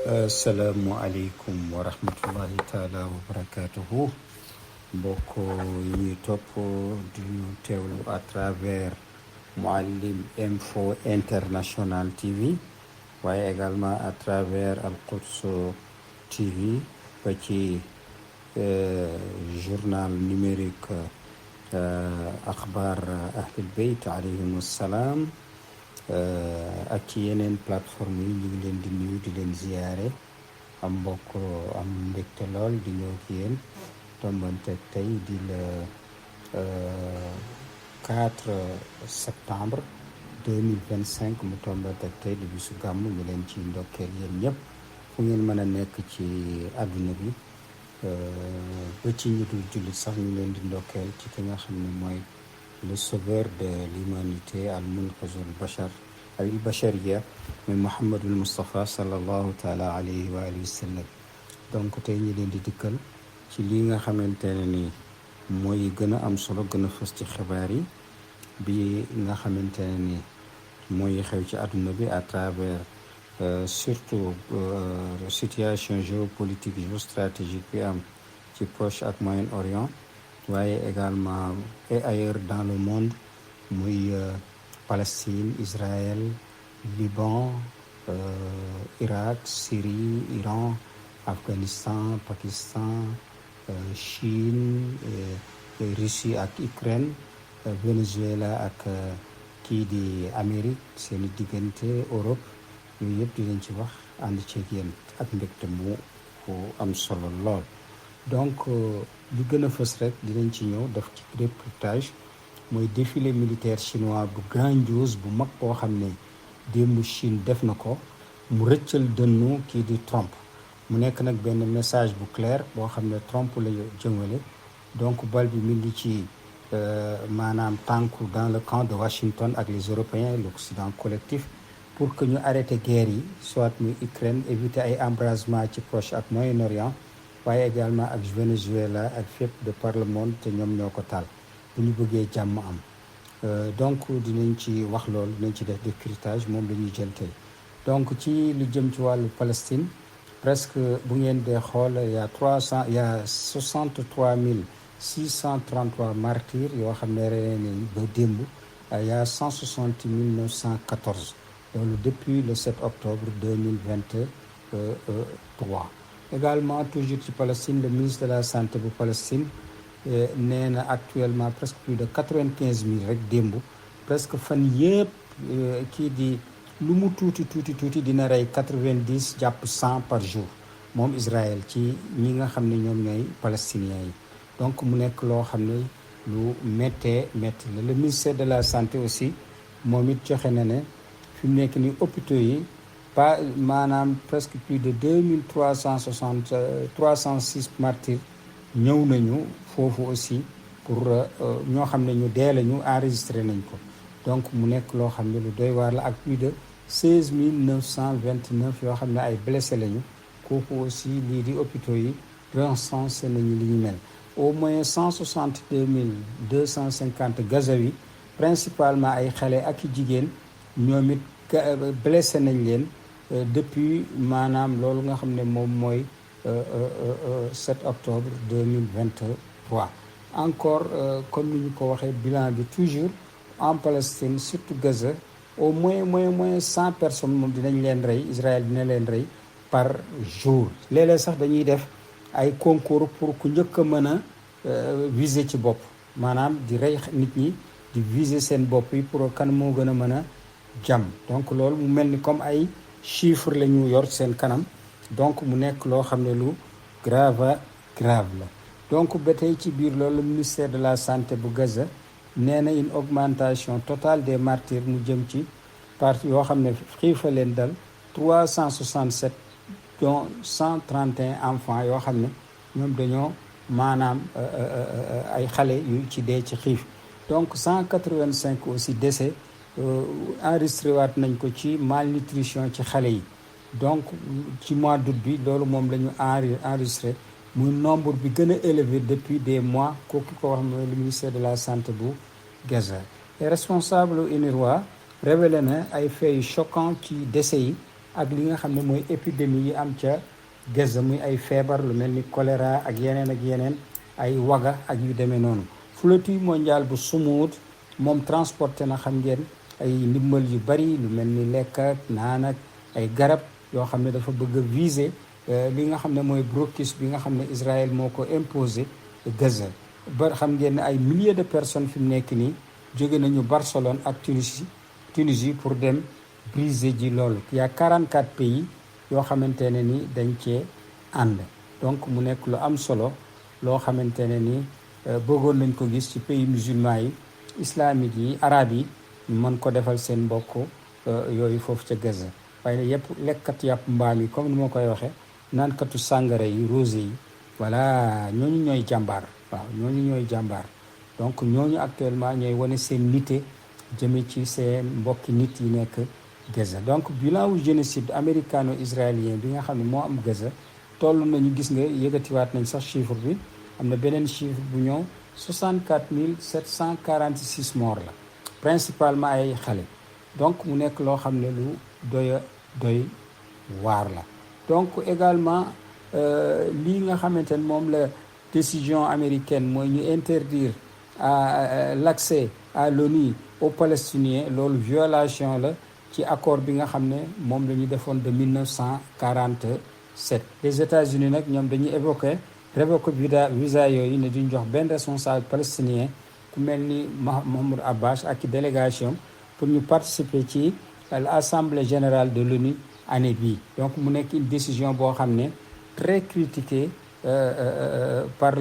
asalaamualeykum wa rahmatullahi taala wa barakatuhu mbokk yi ñuy topp di ñu teewlu à travers Mouhalim Info International TV waaye également à travers Al Quds TV ba ci journal numérique axbaar ahlul beyt alayhim assalaam ak ci yeneen plateforme yi ñu ngi leen di nuyu di leen ziyaare am mbokk am mbégte lool di ñëw ak yéen tombante tey di le 4 septembre 2025 mu tombante tey di bisu gàmm ñu leen ci ndokkeel yéen ñëpp fu ngeen mën a nekk ci àdduna bi ba ci ñi dul jullit sax ñu leen di ndokkeel ci ki nga xam ne mooy le sauveur de l'humanité al munqazul bachar al bachariya muy Muhammadul Mustafa sallallahu taala alayhi wa alihi wa sallam. donc tey ñi leen di dikkal ci lii nga xamante ne ni mooy gën a am solo gën a fës ci xibaar yi bi nga xamante ne ni mooy xew ci àdduna bi à travers surtout situation géopolitique géostratégique bi am ci Proche ak Moyen-Orient waaye également et ailleurs dans le monde muy Palestine, Israël, Liban, Irak, Syrie, Iran, Afghanistan, Pakistan, Chine, Russie ak Ukraine, Venezuela ak kii di Amérique seeni diggante Europe yooyu yëpp dinañ ci wax ànd ceeg yéen ak mbégte mu am solo lool. donc li gën a fës rek dinañ ci ñëw def ci reportage mooy défilé militaire chinois bu grandiose bu mag boo xam ne démb Chine def na ko mu rëccal dënnu kii di Trump mu nekk nag benn message bu clair boo xam ne Trump la jëmale donc bal bi mi ngi ci maanaam tànku dans le camp de Washington ak les Européens l'Occident collectif pour que ñu arrêté guerre yi soit muy Ukraine éviter ay embrasement ci Proche ak Moyen-Orient waaye également ak Venezuela ak fépp de par le monde te ñoom ñoo ko taal bu ñu bëggee jàmm am donc dinañ ci wax loolu dinañ ci def décryptage moom la ñuy jël tey donc ci lu jëm ci wàllu Palestine presque bu ngeen dee xool il y a 63 martyrs yoo xam ne rey nañ ba démb il y a 160 914 loolu depuis le 7 octobre 2023 également toujours ci Palestine le ministre de la santé bu Palestine nee na actuellement presque plus de 95 000 rek démb presque fan yëpp kii di lu mu tuuti dina rey 90 jàpp 100 par jour moom Israël ci ñi nga xam ne ñoom ñooy palestiniens yi donc mu nekk loo xam ne lu métti la le ministère de la santé aussi moom it joxe na ne fi mu nekk ni hôpitaux yi pas maanaam presque plus de 306 martyrs ñëw nañu foofu aussi pour ñoo xam ne ñu dee lañu enregistré nañ ko donc mu nekk loo xam ne lu doy waar la ak plus de 16 929 yoo xam ne ay blessé lañu kooku aussi lii di hôpitaux yi recensé nañu li ñu mel au moins 162 250 gazaouis principalement ay xale ak i jigéen ñoom it blessé nañ leen depuis maanaam loolu nga xam ne moom mooy 7 octobre 2023 encore comme ni ñu ko waxee bilan bi toujours en Palestine surtout Gaza au moins 100 personnes moom dinañ leen rey Israël dina leen rey par jour léeg-léeg sax dañuy def ay concours pour ku njëkk a mën a viser ci bopp maanaam di rey nit ñi di viser seen bopp yi pour kan moo gën a mën a jàmm donc loolu mu mel ni comme ay chiffres la ñu yor seen kanam donc mu nekk loo xam ne lu grave la donc ba tey ci biir loolu ministère de la santé bu Gaza nee na une augmentation totale des martyrs mu jëm ci partie yoo xam ne xiifa leen dal 367 dont 131 enfants yoo xam ne ñoom dañoo maanaam ay xale yu ci dee ci xiif donc 185 aussi décès enregistré waat nañ ko ci malnutrition ci xale yi donc ci mois d'août bi loolu moom la ñu enregistré muy nombre bi gën a élevé depuis des mois kooku ko wax mooy le ministère de la santé bu Gaza. et responsable UNRWA révélé na ay faits yu choquants ci décès yi ak li nga xam ne mooy épidémie yi am ca Gaza muy ay feebar lu mel ni choléra ak yeneen ay waga ak yu demee noonu. flottille mondiale bu Sumud moom transporté na xam ngeen ay ndimbal yu bari lu mel ni lekk ak naan ak ay garab yoo xam ne dafa bëgg a viser li nga xam ne mooy blocus bi nga xam ne Israël moo ko imposé Gaza. ba xam ngeen ne ay milliers de personnes fi mu nekk nii jóge nañu Barcelone ak Tunisie pour dem briser ji loolu. Il y a 44 pays yoo xamante ne ni dañ cee ànd donc mu nekk lu am solo loo xamante ne ni bëggoon nañ ko gis ci pays musulmans yi islamique yi arab yi ñu mën ko defal seen mbokk yooyu foofu ca Gaza. waaye ne yëpp lekkat yàpp mbaam yi comme ni ma koy waxee naankatu sàngara yi rosé yi voilà ñooñu ñooy jàmbaar. waaw ñooñu ñooy jàmbaar donc ñooñu actuellement ñooy wane seen nite jëme ci seen mbokki nit yi nekk Gaza. donc bilan wu génocide américano-israélien bi nga xam ne moo am Gaza toll nañu gis nga yëgatiwaat nañ sax chiffre bi am na beneen chiffre bu ñëw 64 746 morts la principalement ay xale donc mu nekk loo xam ne lu doy waar la. donc également lii nga xamante ne moom la décision américaine mooy ñu interdire l'accès à l'ONU aux Palestiniens loolu violation la ci accord bi nga xam ne moom la ñu defoon de 1947. les États-Unis nag ñoom dañuy révoquer visa yooyu ne duñ jox benn responsable palestinien ku mel ni Mahmoud Abbas ak délégation pour ñu participer ci l'assemblée générale de l'ONU année bii. donc mu nekk une décision boo xam ne très critiquée par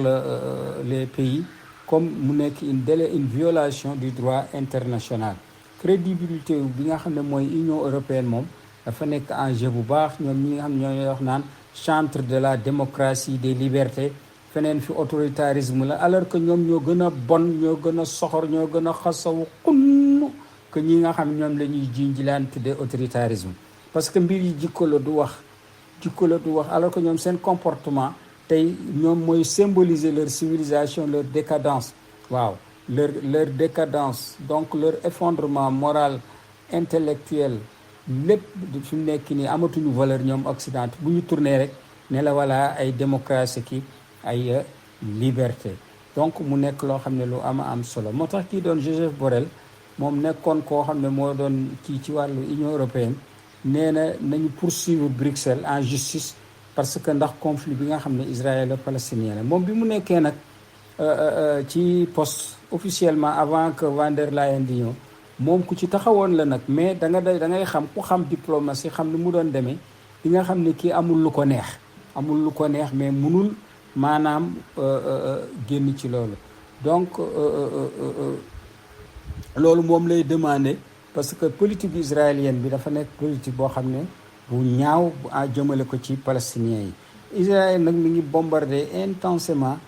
les pays comme mu nekk une violation du droit international. crédibilité bi nga xam ne mooy Union européenne moom dafa nekk en jeu bu baax ñoom ñi nga xam ne ñooy wax naan chantre de la démocratie des libertés feneen fi autoritarisme la alors que ñoom ñoo gën a bon ñoo gën a soxor ñoo gën a xasawu xunn que ñi nga xam ñoom la ñuy jiiñ ji laan tuddee autoritarisme. parce que mbir yi jikko la du wax alors que ñoom seen comportement tey ñoom mooy symboliser leur civilisation leur décadence. waaw leur décadence donc leur effondrement moral intellectuel lépp fi mu nekk nii amatuñu valeur ñoom occident bu ñu tourné rek ne la voilà ay démocratie ki ay liberté. donc mu nekk loo xam ne lu am solo moo tax kii doon Joseph Borrell moom nekkoon koo xam ne moo doon kii ci wàllu Union européenne nee na nañu poursuivre Bruxelles en justice parce que ndax conflit bi nga xam ne israélo-palestinien la moom bi mu nekkee nag ci poste officiellement avant que Van der Leyen di ñëw moom ku ci taxawoon la nag mais da ngay xam ku xam diplomatie xam ni mu doon demee di nga xam ne kii amul lu ko neex mais munul maanaam génn ci loolu. donc loolu moom lay demander parce que politique israélienne bi dafa nekk politique boo xam ne bu ñaaw bu jëmale ko ci palestiniens yi. Israël nag mi ngi bombardé intensément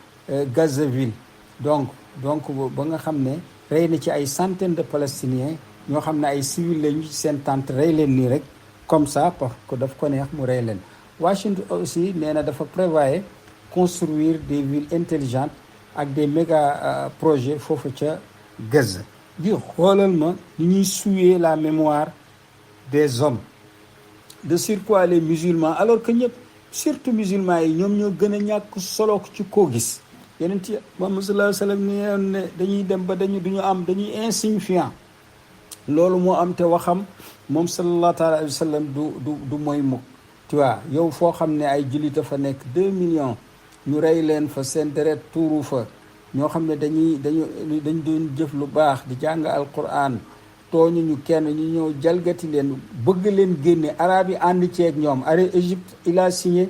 Gazaville donc ba nga xam ne rey na ci ay centaines de palestiniens ñoo xam ne ay civils lañu ci seen tente rey leen nii rek comme ça parce que daf ko neex mu rey leen. Washington aussi nee na dafa prévoir construire des villes intelligentes ak des méga projets foofu ca Gaza. di xoolal ma ni ñuy souiller la mémoire des hommes de surcroît les musulmans alors que ñëpp surtout musulmans yi ñoom ñoo gën a ñàkk solo ci koo gis. yeneen ci Muhammad sallallahu alayhi wa sallam ne dañuy dem ba dañuy insignifiant loolu moo am te waxam moom sallallahu taala alayhi wa sallam du mooy mukk tu vois yow foo xam ne ay jullit fa nekk 2 millions ñu rey leen fa seen deret tuuru fa ñoo xam ne dañ doon jëf lu baax di jàng alquran tooñu ñu kenn ñu ñëw jalgati leen bëgg leen génne arab yi ànd ceeg ñoom Égypte il a signé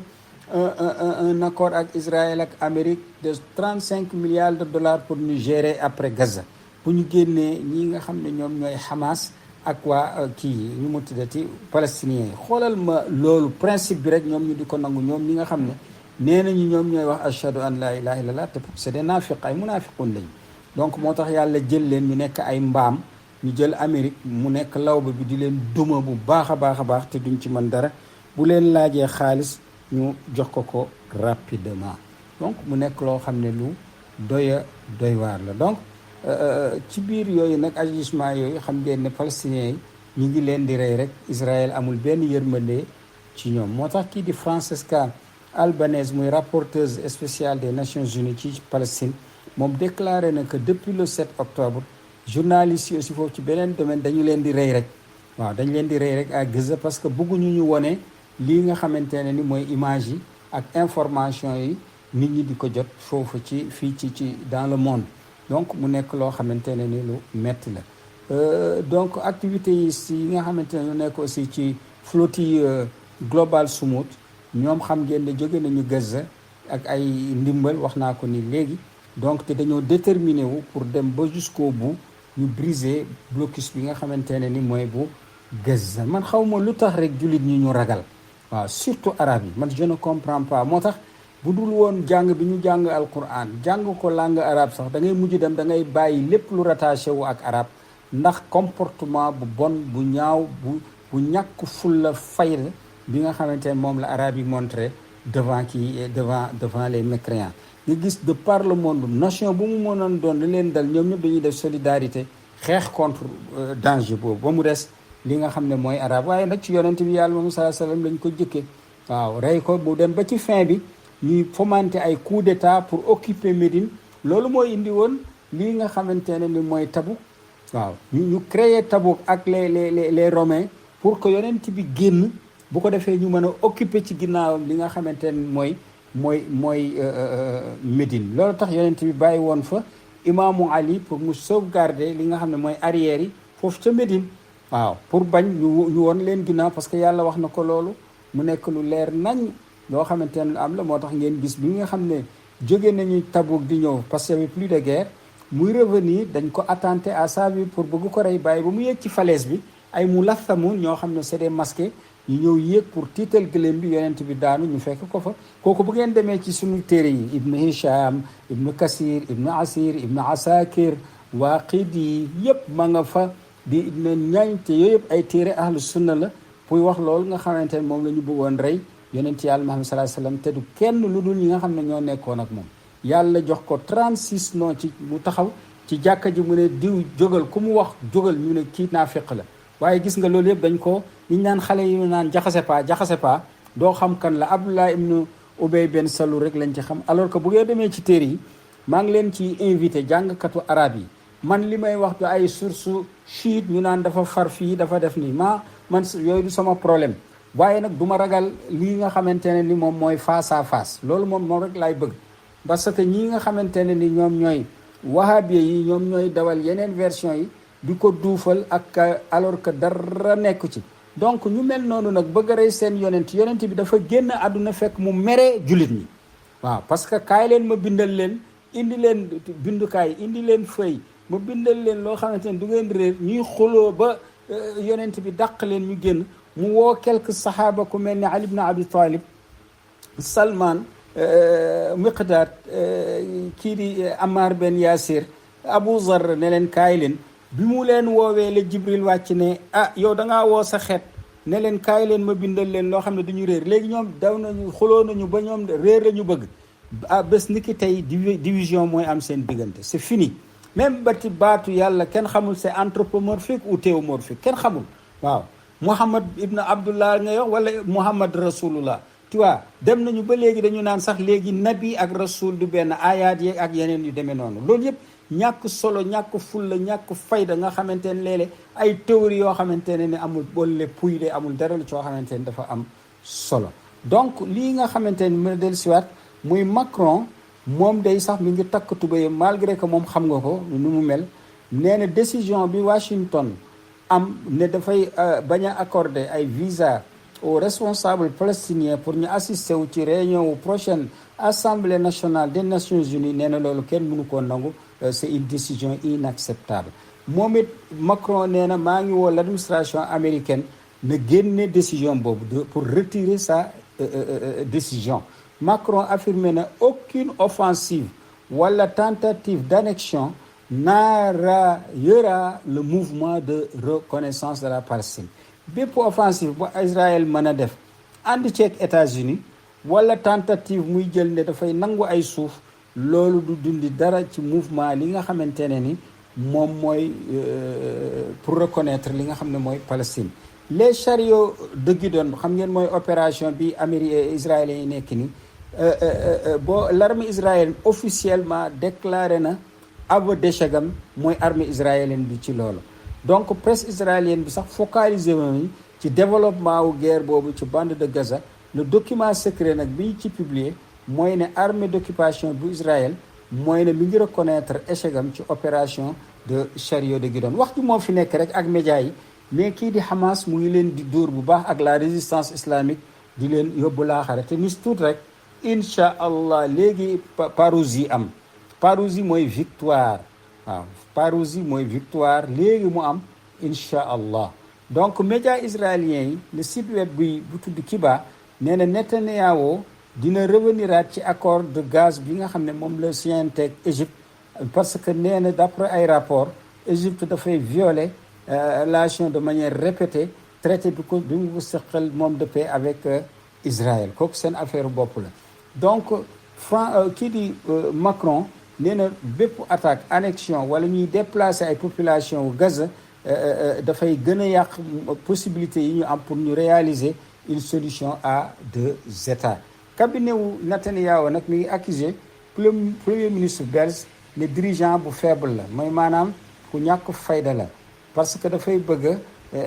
un accord ak Israël ak Amérique de 35 milliards de dollars pour ñu gérer après Gaza bu ñu génnee ñi nga xam ne ñoom ñooy Hamas ak waa kii ñu mu tuddati palestiniens yi. xoolal ma loolu principe bi rek ñoom ñu di ko nangu ñoom ñi nga xam ne nee nañu ñoom ñooy wax ashhadu an la ilaha illallah te c'est des naafiq ay munaafiqun lañu. donc moo tax yàlla jël leen ñu nekk ay mbaam ñu jël Amérique mu nekk lawba bi di leen duma bu baax a baax te duñ ci mën dara bu leen laajee xaalis ñu jox ko rapidement. donc mu nekk loo xam ne lu doy waar la. donc ci biir yooyu nag agissement yooyu xam ngeen ne palestiniens yi ñi ngi leen di rey rek. Israël amul benn yërmande ci ñoom. moo tax kii di Francesca Albanese muy rapporteuse spéciale des Nations Unies ci Palestine moom déclaré na que depuis le 7 octobre journalistes yi aussi foofu ci beneen domaine dañu leen di rey rek. waaw dañu leen di rey rek à Gaza parce que bëgguñu ñu wone lii nga xamante ne ni mooy image yi ak information yi nit ñi di ko jot foofu fii ci dans le monde. donc mu nekk loo xamante ne ni lu metti la. donc activités yi nga xamante ne ñu nekk aussi ci flottille global Soumout ñoom xam ngeen ne jóge nañu Gaza ak ay ndimbal wax naa ko ni léegi. donc te dañoo déterminé wu pour dem ba jusqu'au bout ñu briser blocus bi nga xamante ne ni mooy bu Gaza. man xaw ma lu tax rek jullit ñi ñu ragal. waaw surtout arabe yi man je ne comprends pas. moo tax bu dul woon jàng bi ñu jàng alquran jàng ko langue arabe sax da ngay mujj dem da ngay bàyyi lépp lu rattaché wu ak arabe ndax comportement bu bon bu ñaaw bu ñàkk fulla fayda bi nga xamante ne moom la arabe yi montré devant les mécréants. nga gis de par le monde nation bu mu mënoon doon li leen dal ñoom ñëpp dañuy def solidarité xeex contre danger boobu ba mu des li nga xam ne mooy arabe. waaye nag ci yonent bi yàlla moom sallallahu alayhi wasallam lañ ko jëkkee. waaw rey ko bu dem ba ci fin bi ñuy fomenter ay coup d'état pour occuper Médine. loolu mooy indi woon lii nga xamante ne ni mooy Tabouk. waaw ñu créer Tabouk ak les Romains pour que yonent bi génn bu ko defee ñu mën a occuper ci ginnaawam li nga xamante ne mooy Médine. loolu tax yonent bi bàyyi woon fa imaamu Ali pour mu sauvegarder li nga xam ne mooy arrière yi foofu ca Médine. waaw pour bañ ñu woon leen ginnaaw parce que yàlla wax na ko loolu mu nekk lu leer nañ loo xamante ne am la. moo tax ngeen gis bi nga xam ne jóge nañu Tabouk di ñëw parce que y avait plus de guerre muy revenir dañ ko attenté à sa vie pour bëgg ko rey bàyyi ba mu yéeg ci falaise bi ay mu lathamun ñoo xam ne c'est des masqués ñu ñëw yéeg pour tiital gëléem bi yonent bi daanu ñu fekk ko fa. kooku bu ngeen demee ci suñu téere yi ibnu Hisham ibnu Kasir ibnu Asir ibnu Asakir Waaqidi yëpp ma nga fa di ñaañ te yooyu yëpp ay téere ahlu sunna la pour wax loolu nga xamante ne moom la ñu bëggoon rey yonent yàlla Muhammad sallallahu alayhi wasallam te du kenn lu dul ñi nga xam ne ñoo nekkoon ak moom. yàlla jox ko 36 non ci mu taxaw ci jàkka ji mu ne diw jógal ku mu wax jógal ñu ne kii naafiq la. waaye gis nga loolu yëpp dañ ko ñu naan xale yi naan jaxase pa doo xam kan la Abdullah ibnu Ubay ben Salul rek lañ ci xam. alors que bu ngeen demee ci téere yi maa ngi leen ci invité jàngkatu arab yi man li may wax du ay source chiite ñu naan dafa far fii dafa def nii man yooyu du sama problème. waaye nag du ma ragal lii nga xamante ne ni moom mooy face à face loolu moom rek laay bëgg. parce que ñii nga xamante ne ni ñoom ñooy wahabiya yi ñoom ñooy dawal yeneen version yi di ko duufal ak alors que dara nekku ci. donc ñu mel noonu nag bëgg a rey seen yonent bi dafa génn àdduna fekk mu mere jullit ñi. waaw parce que kaay leen ma bindal leen indi leen bindukaay indi leen fëy ma bindal leen loo xamante ne du ngeen réer ñuy xuloo ba yonent bi dàq leen ñu génn. mu woo quelques saxaaba ku mel ni Ali ibn Abi Talib Salman Miqdaad kii di Ammar ben Yasir Abu Zar ne leen kaay leen. bi mu leen woowee la Jibril wàcc ne yow da ngaa woo sa xeet ne leen kaay leen ma bindal leen loo xam ne duñu réer léegi ñoom daw nañu xuloo nañu ba ñoom réer la ñu bëgg. bés ni ki tey division mooy am seen diggante c'est fini. même ba ci baatu yàlla kenn xamul c'est anthropomorphique ou théomorphique kenn xamul. waaw Muhammad ibn Abdullah nga wax wala Muhammad rasulullah tu vois dem nañu ba léegi dañu naan sax léegi nabi ak rasul du benn ayaat yi ak yeneen yu demee noonu loolu yëpp ñàkk solo ñàkk fulla ñàkk fayda nga xamante ne léeg-léeg ay théorie yoo xamante ne ni amul boole puy de amul dara lu coo xamante ne dafa am solo. donc lii nga xamante ne mën a dellusiwaat muy Macron moom day sax mi ngi takk tubéyam malgré que moom xam nga ko nu mu mel nee na décision bi Washington am ne dafay bañ a accorder ay visa aux responsables palestiniens pour ñu assister wu ci réunion wu prochaine assemblée nationale des Nations Unies nee na loolu kenn mënu koo nangu. C'est une décision inacceptable. moom it Macron nee na maa ngi woo l'administration américaine na génne décision boobu pour retirer sa décision. Macron affirmé na aucune offensive wala tentative d'annexion n'arrêtera le mouvement de reconnaissance de la Palestine. bépp offensive bu Israël mën a def ànd ceeg États-Unis wala tentative muy jël ne dafay nangu ay suuf loolu du dundi dara ci mouvement li nga xamante ne ni moom mooy pour reconnaître li nga xam ne mooy Palestine. Les chariots de Guidon xam ngeen mooy opération bi Amérique israéliens yi nekk ni boo l'armée israélienne officiellement déclaré na aveu d'échec am mooy armée israélienne bi ci loolu. Donc presse israélienne bi sax focalisé nañu ci développement wu guerre boobu ci bande de Gaza. Le document secret nag bi ñu ci publié mooy ne armée d'occupation bu Israël mooy ne mi ngi reconnaître échec am ci opération de chariot de Guidon. wax ji moo fi nekk rek ak médias yi mais kii di Hamas mu ngi leen di dóor bu baax ak la résistance islamique di leen yóbbu laaxare te nis tuut rek incha allah léegi parousie am. parousie mooy victoire waaw parousie mooy victoire léegi mu am incha allah. Donc médias israéliens yi le site web bu tudd Kiba nee na Netanyahu dina reveniraat ci accord de gaz bi nga xam ne moom la signanteeg Égypte parce que nee na d'après ay rapport Égypte dafay violer relation de manière répétée traité bi mu ko seqal moom de paix avec Israël kooku seen affaire bopp la. Donc kii di Macron nee na bépp attaque annexion wala ñuy déplacer ay population wu Gaza dafay gën a yàq possibilité yi ñu am pour ñu réaliser une solution à deux États. Cabinet wu Netanyahu nag mi ngi accusé premier ministre belge ne dirigeant bu faible la mooy maanaam ku ñàkk fayda la parce que dafay bëgg a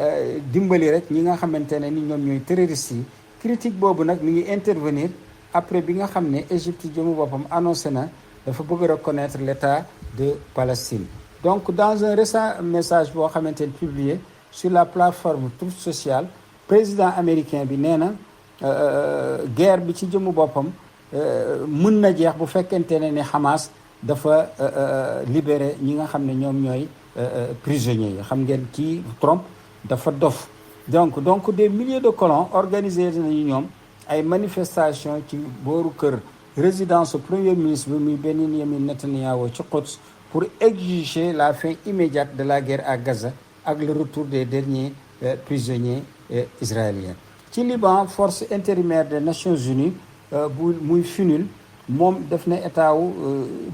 dimbali rek ñi nga xamante ne ni ñoom ñooy terroristes yi. Critique boobu nag mi ngi intervenir après bi nga xam ne Égypte jëmu boppam annoncé na dafa bëgg a reconnaître l'État de Palestine. Donc dans un récent message boo xamante ne publié sur la plateforme Truth Social président américain bi nee na guerre bi ci jëmu boppam mën na jeex bu fekkente ne ni Hamas dafa libéré ñi nga xam ne ñoom ñooy prisonniers yi. xam ngeen kii Trump dafa dof donc des milliers de colons organisés nañu ñoom ay manifestations ci booru kër résidence premier ministre bi muy Benyamin Netanyahu ci Quds pour exiger la fin immédiate de la guerre à Gaza ak le retour des derniers prisonniers israéliens. Ci Liban force intérimaire des Nations Unies bu muy FUNUL moom def na état wu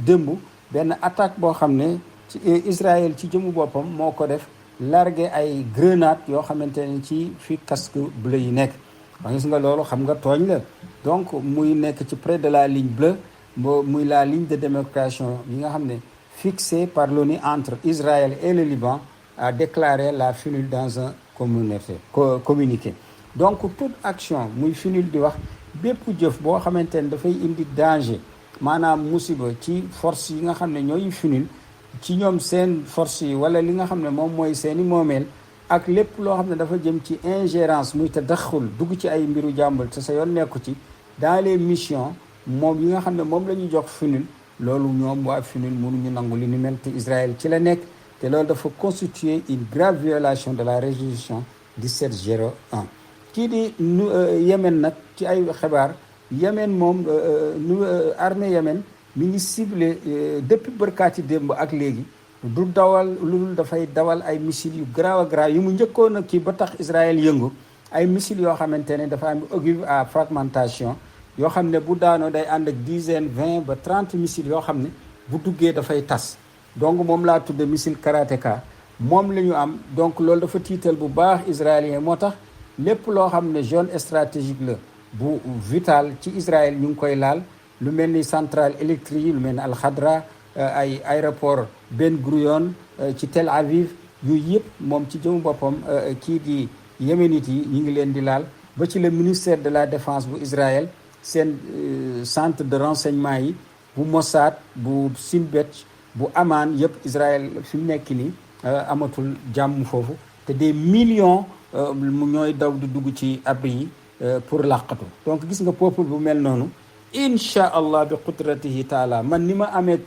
démb benn attaque boo xam ne ci Israël ci jëmu boppam moo ko def largué ay grenades yoo xamante ne ci fi casque bleu yi nekk. wax gis nga loolu xam nga tooñ la donc muy nekk ci près de la ligne bleue muy la ligne de démarcation yi nga xam ne fixée par l'ONU entre Israël et le Liban a déclaré la FUNUL dans un communiqué. Donc toute action muy FUNUL di wax bépp jëf boo xamante ne dafay indi danger maanaam musiba ci force yi nga xam ne ñooy FUNUL ci ñoom seen force yi wala li nga xam ne moom mooy seeni moomeel ak lépp loo xam ne dafa jëm ci ingérence muy tadaxul dugg ci ay mbiru jàmbal te sa yoon nekku ci dans les missions moom yi nga xam ne moom la ñu jox FUNUL loolu ñoom waa FUNUL mënuñu nangu li ni mel te Israël ci la nekk te loolu dafa constituer une grave violation de la résolution 1701. kii di Yémen nag ci ay xibaar Yémen moom armée Yémen mi ngi ciblé depuis bërkaati démb ak léegi du dawal lu dafay dawal ay missiles yu grave a grave yu mu njëkkoon a kii ba tax Israël yëngu ay missiles yoo xamante ne dafa am ogive à fragmentation yoo xam ne bu daanoo day ànd ak dizaine 20 ba 30 missiles yoo xam ne bu duggee dafay tas donc moom laa tudde missile karateka moom la ñu am donc loolu dafa tiital bu baax israélien moo tax lépp loo xam ne zone stratégique la bu vital ci Israël ñu ngi koy laal lu mel ni centrale électrique yi lu mel ni Al-Khadra ay aéroport Ben Gurion ci Tel Aviv yooyu yëpp moom ci jëmu boppam kii di yéménite yi ñu ngi leen di laal ba ci le ministère de la défense bu Israël seen centre de renseignement yi bu Mossad bu Sinbet bu Aman yëpp Israël fi mu nekk nii amatul jàmm foofu te des millions mu ñooy daw di dugg ci abri yi pour làqatu donc gis nga peuple bu mel noonu incha allah bi qudratihi taala man ni ma amee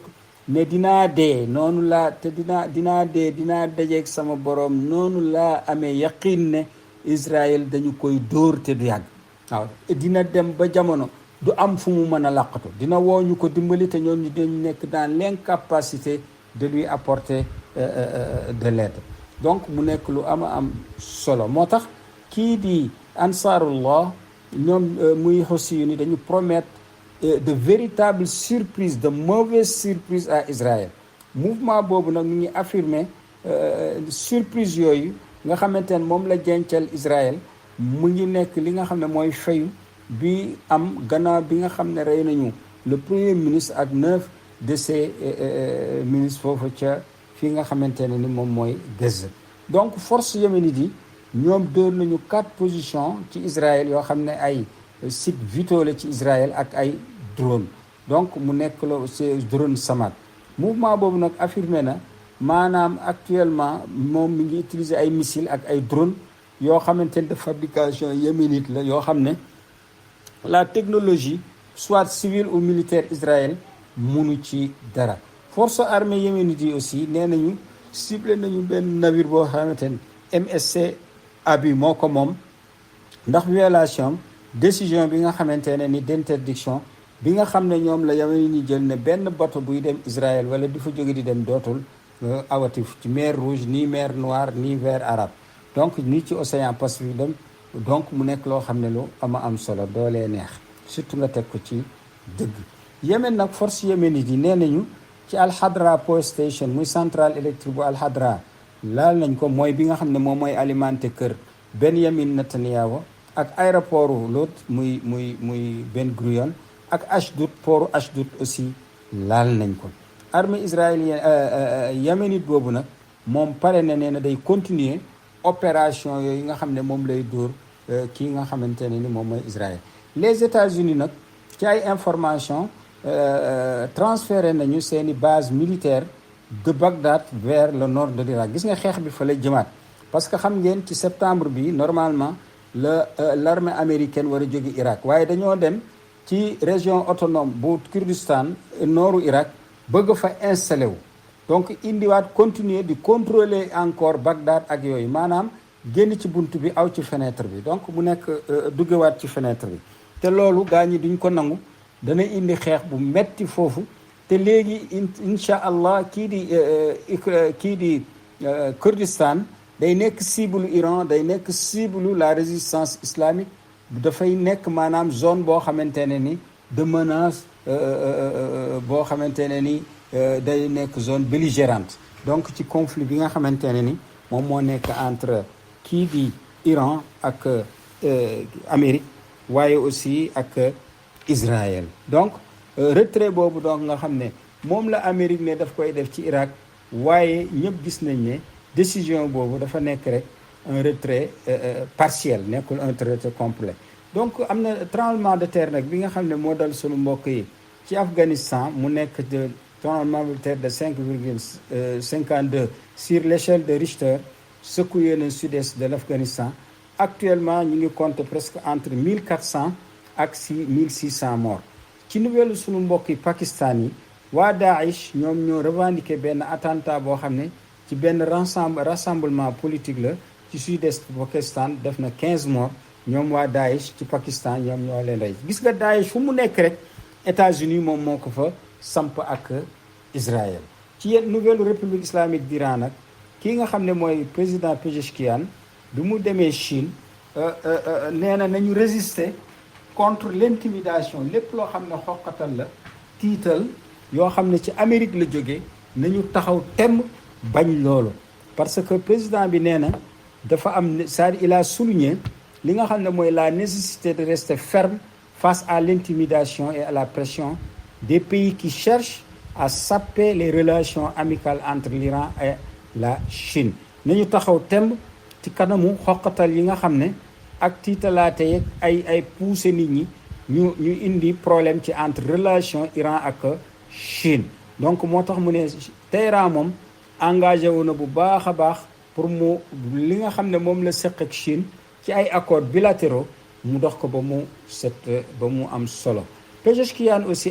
ne dinaa dee noonu laa te dinaa dee dinaa dajeeg sama borom noonu laa amee yaqin ne Israël dañu koy dóor te du yàgg waaw dina dem ba jamono du am fu mu mën a làqatu dina woo ñu ko dimbali te ñoom ñu dañu nekk dans l'incapacité de lui apporter de l'aide donc mu nekk lu am solo moo tax kii di Ansarullah ñoom muy Houthi ni dañu promettre de véritables surprises de mauvaises surprises à Israël mouvement boobu nag mu ngi affirmer surprise yooyu nga xamante ne moom la jencal Israël mu ngi nekk li nga xam ne mooy fayu bi am gannaaw bi nga xam ne rey nañu le premier ministre ak 9 de ses ministres foofu ca fii nga xamante ne ni moom mooy Gaza. donc force yéménite yi ñoom dóor nañu 4 positions ci Israël yoo xam ne ay sites vitaux la ci Israël ak ay drone donc mu nekk la c'est drone Samad. mouvement boobu nag affirmé na maanaam actuellement moom mi ngi utiliser ay missiles ak ay drone yoo xamante ne de fabrication yéménite la yoo xam ne la technologie soit civile ou militaire Israël munu ci dara. force armée yéménite yi aussi nee nañu ciblé nañu benn navire boo xamante ne MSC Abi moo ko moom ndax violation décision bi nga xamante ne ni d'interdiction bi nga xam ne ñoom la Yémen ñi jël ne benn bateau buy dem Israël wala di fa jóge di dem dootul awati ci mer Rouge ni mer Noire ni mer Arabe donc ni ci océan Pacifique dem donc mu nekk loo xam ne lu am solo doolee neex surtout nga teg ko ci dëgg. Yémen nag force yéménite yi nee nañu ci Al Hadra Power Station muy centrale électrique bu Al Hadra laal nañ ko mooy bi nga xam ne moom mooy alimenté kër Benyamin Netanyahu ak aéroport Lot muy Ben Gurion ak Ashdod port Ashdod aussi laal nañ ko. armée israélienne yéménite boobu nag moom pare na nee na day continuer opération yooyu nga xam ne moom lay dóor kii nga xamante ne ni moom mooy Israël. les États-Unis nag ci ay information transféré nañu seeni base militaire de Bagdad vers le nord de l'Irak. gis nga xeex bi fa lay jëmaat parce que xam ngeen ci septembre bi normalement l'armée américaine war a jóge Irak waaye dañoo dem ci région autonome bu Kurdistan nooru Irak bëgg fa installé wu donc indiwaat continuer di contrôler encore Bagdad ak yooyu maanaam génn ci bunt bi aw ci fenêtre bi donc mu nekk duggewaat ci fenêtre bi te loolu gaa ñi duñ ko nangu dana indi xeex bu metti foofu te léegi incha allah kii di Kurdistan day nekk cible Iran day nekk cible la résistance islamique dafay nekk maanaam zone boo xamante ne ni de menace boo xamante ne ni day nekk zone belligérante donc ci conflit bi nga xamante ne ni moom moo nekk entre kii di Iran ak Amérique waaye aussi ak Israël. donc retrait boobu donc nga xam ne moom la Amérique ne daf koy def ci Irak waaye ñëpp gis nañ ne décision boobu dafa nekk rek un retrait partiel nekkul un retrait complet. donc am na tremblement de terre nag bi nga xam ne moo dal sunu mbokk yi ci Afghanistan mu nekk de tremblement de terre de 5,52 sur l'échelle de Richter secoué na sud-est de l'Afghanistan. actuellement ñu ngi compter presque entre 1400 ak 1600 morts. ci nouvelle sunu mbokk yi Pakistan yi waa Daesh ñoom ñoo revendiqué benn attentat boo xam ne ci benn rassemblement politique la ci sud-est Pakistan def na 15 morts ñoom waa Daesh ci Pakistan ñoom ñoo leen rey. gis nga Daesh fu mu nekk rek États-Unis moom moo ko fa samp ak Israël. ci yenn nouvelle république islamique d'Iran nag kii nga xam ne mooy président Pezeshkian bi mu demee Chine nee na nañu résister contre l'intimidation lépp loo xam ne xoqatal la tiital yoo xam ne ci Amérique la jóge nañu taxaw temm bañ loolu. parce que président bi nee na dafa am c'est-à-dire il a souligné li nga xam ne mooy la nécessité de rester ferme face à l'intimidation et à la pression des pays qui cherchent à saper les relations amicales entre l'Iran et la Chine. nañu taxaw temb ci kanamu xoqatal yi nga xam ne ak tiitalaate yeeg ay pousser nit ñi ñu indi problème ci entre relation Iran ak Chine. donc moo tax mu ne Téhéran moom engagé wu na bu baax a baax pour mu li nga xam ne moom la seq ak Chine ci ay accords bilatéraux mu dox ko ba mu am solo. Pezeshkian aussi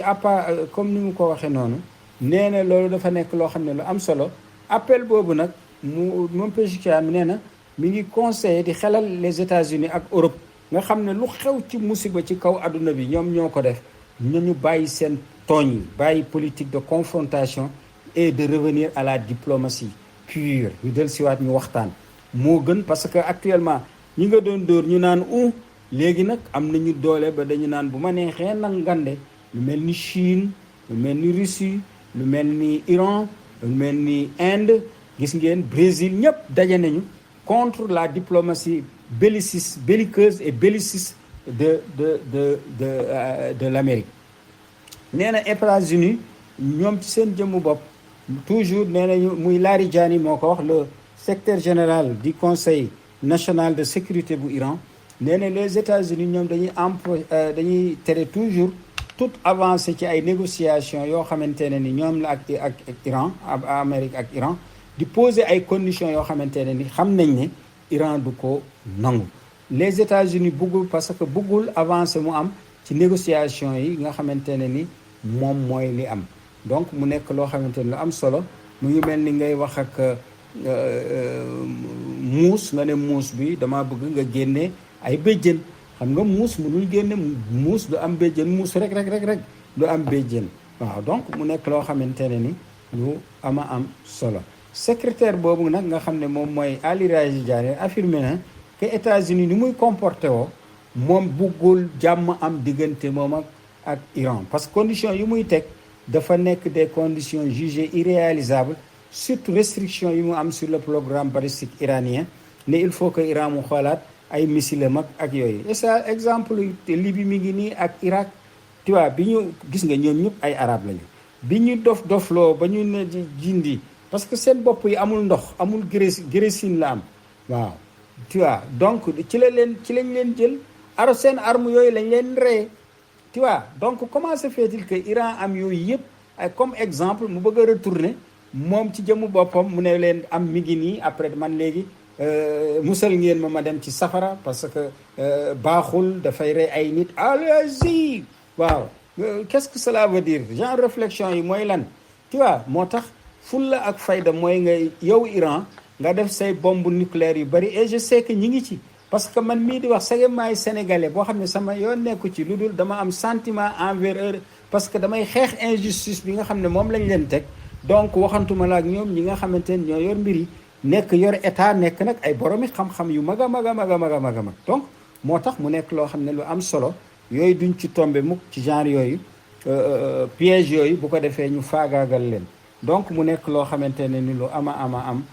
comme ni mu ko waxee noonu nee na loolu dafa nekk loo xam ne lu am solo. appel boobu nag moom Pezeshkian nee na mi ngi conseillé di xelal les États-Unis ak Europe nga xam ne lu xew ci musiba ci kaw adduna bi ñoom ñoo ko def ñu bàyyi seen tooñ yi bàyyi politique de confrontation et de revenir à la diplomatie pure ñu del siwaat ñu waxtaan moo gën. parce que actuellement ñi nga doon dóor ñu naan léegi nag am nañu doole ba dañu naan bu ma neexee nag ngande lu mel ni Chine lu mel ni Russie lu mel ni Iran lu mel ni Inde gis ngeen Brésil ñëpp daje nañu contre la diplomatie belliqueuse et belliciste de l'Amérique. nee na États-Unis ñoom ci seen jëmmu bopp toujours nee nañu muy Larijani moo ko wax, le secrétaire général du conseil national de sécurité bu Iran. nee na les États-Unis ñoom dañuy tere toujours toute avancée ci ay négociations yoo xamante ne ni ñoom la ak Iran Amérique ak Iran di poser ay conditions yoo xamante ne ni xam nañ ne Iran du ko nangu. les États-Unis bëggul parce que bëggul avancé mu am ci négociation yi nga xamante ne ni moom mooy li am. donc mu nekk loo xamante ne lu am solo mu ngi mel ni ngay wax ak muus nga ne muus bi dama bëgg nga génne ay béjjën. xam nga muus mënul génne muus du am béjjën, muus rek du am béjjën. waaw donc mu nekk loo xamante ne ni lu ama am solo. secrétaire boobu nag nga xam ne moom mooy Ali Larijani affirmé na que États-Unis ni muy comporté woo moom buggul jàmm am diggante moom ak Iran, parce que conditions yi muy teg dafa nekk des conditions jugées irréalisables, surtout restriction yi mu am sur le programme balistique iranien, ne il faut que Iran mu xoolaat ay missile mag ak yooyu. et ça exemple Libye mi ngi nii ak Irak, tu vois, bi ñu gis nga ñoom ñëpp ay arab lañu, bi ñu dofloo ba ñu ne jindi parce que seen bopp yi amul ndox, amul grécine la am. waaw tu vois, donc ci lañ leen jël seen arme yooyu lañ leen reye. tu vois, donc comment se fait-il que Iran am yooyu yëpp comme exemple mu bëgg a retourner moom ci jëmu boppam mu ne leen am mi ngi nii après man léegi musal ngeen ma dem ci safara parce que baaxul, dafay rey ay nit. allez-y. waaw qu'est-ce que cela veut dire? genre réflexion yi mooy lan? tu vois, moo tax fulla ak fayda mooy nga yow Iran nga def say bombe nucléaire yu bari. et je sais que ñi ngi ci, parce que man mii di wax sage maay sénégalais boo xam ne sama yoon nekku ci lu dul dama am sentiment envers eux, parce que damay xeex injustice bi nga xam ne moom lañ leen teg. donc waxantuma la ak ñoom ñi nga xamante ne ñoo yor mbir yi, nekk yor état, nekk nag ay boromi xam-xam yu mag a mag. donc moo tax mu nekk loo xam ne lu am solo yooyu duñ ci tomber mukk ci genre yooyu piège yooyu, bu ko defee ñu faagaagal leen. donc mu nekk loo xamante ne ni lu ama am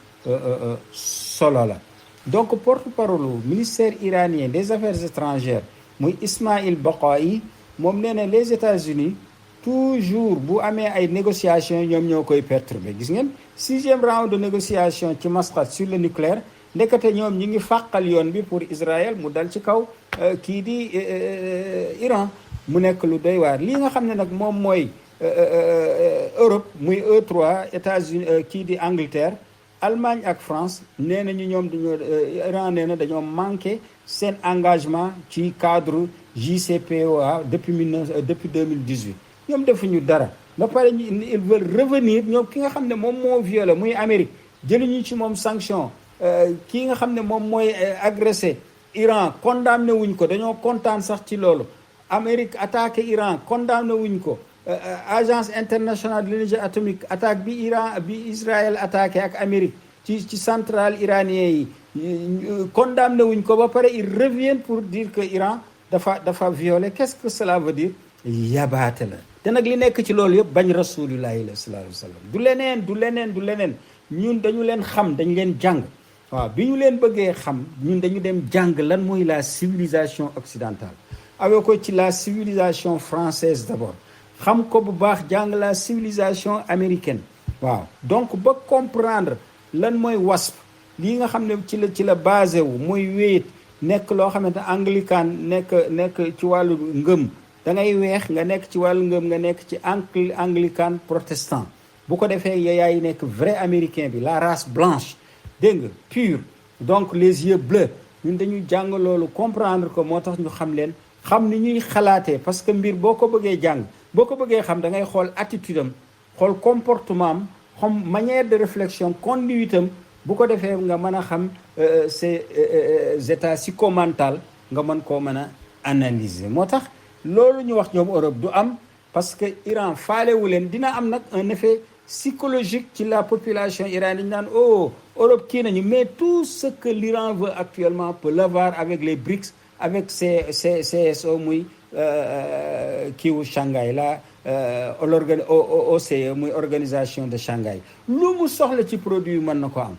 solo la. donc porte-parole ministère iranien des affaires étrangères muy Ismaïl Baqai moom nee na les États-Unis toujours bu amee ay négociations ñoom ñoo koy perturber. gis ngeen 6e round de négociation ci Masqat sur le nucléaire, ndekete ñoom ñi ngi fàqal yoon bi pour Israël mu dal ci kaw kii di Iran. mu nekk lu doy waar. lii nga xam ne nag moom mooy Europe muy E3, États-Unis kii di Angleterre, Allemagne ak France nee nañu ñoom dañoo Iran nee na dañoo manqué seen engagement ci cadre JCPOA depuis 2018. ñoom defuñu dara ba pare ils veulent revenir. ñoom ki nga xam ne moom moo violé muy Amérique, jëluñu ci moom sanction. kii nga xam ne moom mooy agressé Iran, condamné wuñ ko, dañoo kontaan sax ci loolu. Amérique attaqué Iran, condamné wuñ ko. agence internationale de l'énergie atomique attaque bi Israël attaqué ak Amérique ci centrale iranien yi, condamné wuñ ko. ba pare ils reviennent pour dire que Iran dafa violé. qu'est-ce que cela veut dire? yabaate la. te nag li nekk ci loolu yëpp bañ rasulillahi sallallahu alayhi wa sallam. du leneen ñun dañu leen xam, dañu leen jàng. waaw bi ñu leen bëggee xam ñun dañu dem jàng lan mooy la civilisation occidentale, awee ko ci la civilisation française d'abord, xam ko bu baax, jàng la civilisation américaine. waaw donc ba comprendre lan mooy WASP, lii nga xam ne ci la basé wu, mooy wéet nekk loo xamante anglican, nekk ci wàllu ngëm da ngay weex, nga nekk ci wàllu ngëm nga nekk ci anglican protestant. bu ko defee yaay nekk vrai américain bi, la race blanche, dégg nga, pure, donc les yeux bleus. ñun dañu jàng loolu, comprendre ko, moo tax ñu xam leen, xam ni ñuy xalaatee. parce que mbir boo ko bëggee jàng, boo ko bëggee xam, da ngay xool attitude am, xool comportement am, xam manière de réflexion, conduite am. bu ko defee nga mën a xam ces états psychomental, nga mën koo mën a analyser. moo tax loolu ñu wax ñoom Europe du am, parce que Iran faalewu leen. dina am nag un effet psychologique ci la population iranienne, naan oh Europe kii nañu, mais tout ce que l'Iran veut actuellement peut l'avoir avec les BRICS, avec CSO muy kiiwu Shanghai la OCE muy organisation de Shanghai lu mu soxla ci produit mën na ko am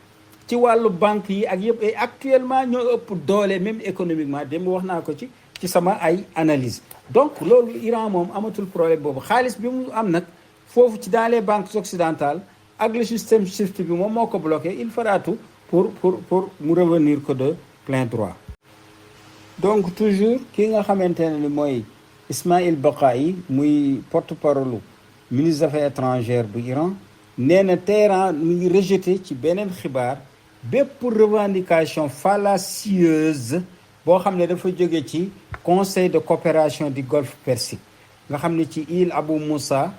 ci wàllu banque yi ak yëpp et actuellement ñoo ëpp doole même économiquement dem wax naa ko ci sama ay analyse donc loolu Iran moom amatul problème boobu xaalis bi mu am nag foofu ci dans les banques occidentales ak le système SWIFT bi moom moo ko bloqué il fera tout pour mu revenir que de plein droit. donc toujours ki nga xamante ne ni mooy Ismaïl Baqai muy porte-parole ministre des affaires étrangères bu Iran nee na Téhéran mu ngi rejeté ci beneen xibaar bépp revendication fallacieuse boo xam ne dafa jóge ci conseil de coopération du golfe Persique nga xam ne ci île Abu Moussa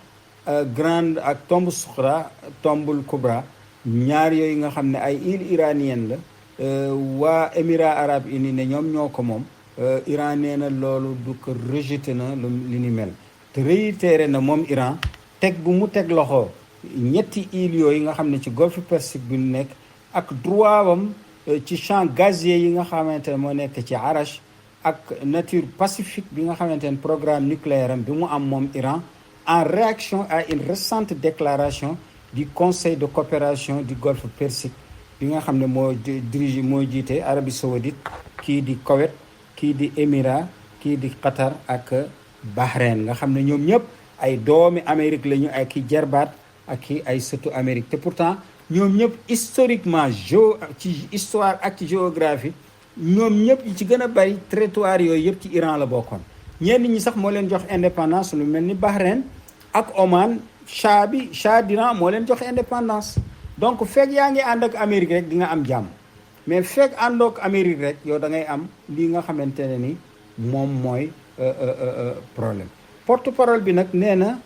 grande ak Tomb Sukhra Tombul Kubra ñaar yooyu nga xam ne ay île iranienne la waa Émirats arabes unis ne ñoom ñoo ko moom Iran nee na loolu du ko rejeté na li ni mel te réitéré na moom Iran teg bu mu teg loxo ñetti îles yooyu nga xam ne ci golfe Persique bi mu nekk ak droit wam ci champ gazier yi nga xamante ne moo nekk ci Arash ak nature pacifique bi nga xamante ne programme nucléaire am bi mu am moom Iran en réaction à une récente déclaration du conseil de coopération du golfe Persique bi nga xam ne moo dirige moo jiite Arabie Saoudite kii di Koweït kii di Émirats kii di Qatar ak Bahreïn nga xam ne ñoom ñëpp ay doomi Amérique lañu ay ki jarbaat ak ki ay sëtu Amérique te pourtant ñoom ñëpp historiquement ci histoire ak ci géographie ñoom ñëpp yi ci gën a bari territoire yooyu yëpp ci Iran la bokkoon ñenn ñi sax moo leen jox indépendance lu mel ni Bahreïn ak Oman Shah d'Iran moo leen jox indépendance donc fekk yaa ngi ànd ak Amérique rek di nga am jàmm mais fekk àndook Amérique rek yow da ngay am lii nga xamante ne ni moom mooy problème porte-parole bi nag nee na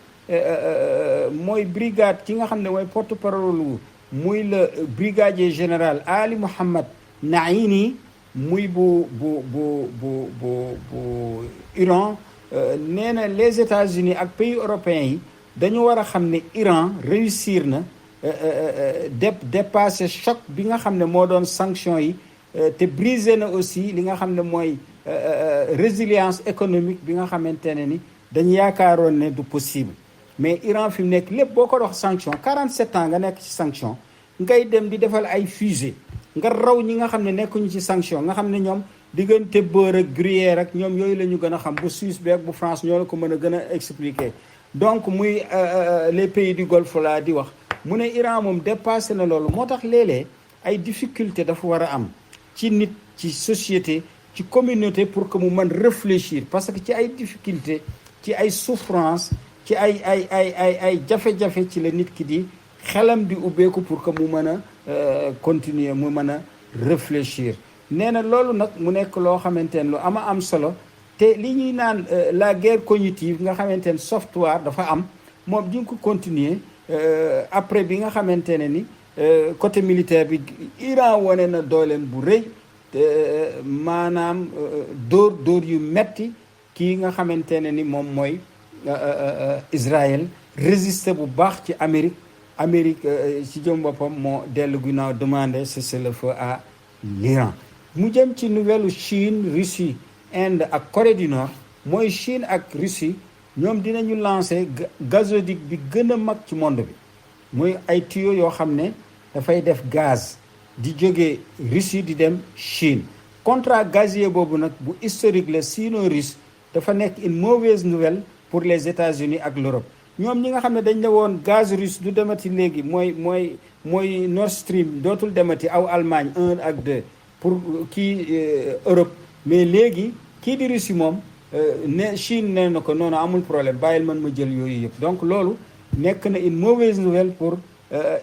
mooy brigade ki nga xam ne mooy porte-parole muy le brigadier général Ali Mohammed Naini muy bu Iran nee na les États-Unis ak pays européens yi dañu war a xam ne Iran réussir na dépasser choc bi nga xam ne moo doon sanction yi te brisé na aussi li nga xam ne mooy résilience économique bi nga xamante ne ni dañu yaakaaroon ne du possible mais Iran fi mu nekk lépp boo ko dox sanction 47 ans nga nekk ci sanction ngay dem di defal ay fusée nga raw ñi nga xam ne nekkuñu ci sanction nga xam ne ñoom diggante beurre ak gruyère ak ñoom yooyu la ñu gën a xam bu Suisse bi ak bu France ñoo la ko mën a gën a expliquer donc muy les pays du Golfe laa di wax mu ne Iran moom dépassé na loolu moo tax léeg-léeg ay difficulté dafa war a am ci nit ci société ci communauté pour que mu mën réfléchir parce que ci ay difficulté ci ay souffrance ci ay jafe-jafe ci la nit ki di xelam di ubbeeku pour que mu mën a continuer mu mën a réfléchir nee na loolu nag mu nekk loo xamante ne lu ama am solo te li ñuy naan la guerre cognitive nga xamante ne software dafa am moom di nga ko continuer après bi nga xamante ne ni côté militaire bi Iran wane na dooleem bu rëy maanaam dóor yu metti kii nga xamante ne ni moom mooy Israël résister bu baax ci Amérique ci jëm boppam moo dellu ginnaaw demander cessez-le-feu à l'Iran mu jëm ci nouvelle Chine Russie Inde ak Corée du Nord mooy Chine ak Russie ñoom dinañu lancer gazoduc bi gën a mag ci monde bi muy ay tuyaux yoo xam ne dafay def gaz di jóge Russie di dem Chine contrat gazier boobu nag bu historique la sino-russe dafa nekk une mauvaise nouvelle pour les États-Unis ak l'Europe ñoom ñi nga xam ne dañ ne woon gaz russe du demati léegi mooy Nord Stream dootul demati aw Allemagne 1 ak 2 pour kii Europe mais léegi kii di Russie moom ne Chine nee na ko noonu amul problème bàyyil man ma jël yooyu yëpp donc loolu nekk na une mauvaise nouvelle pour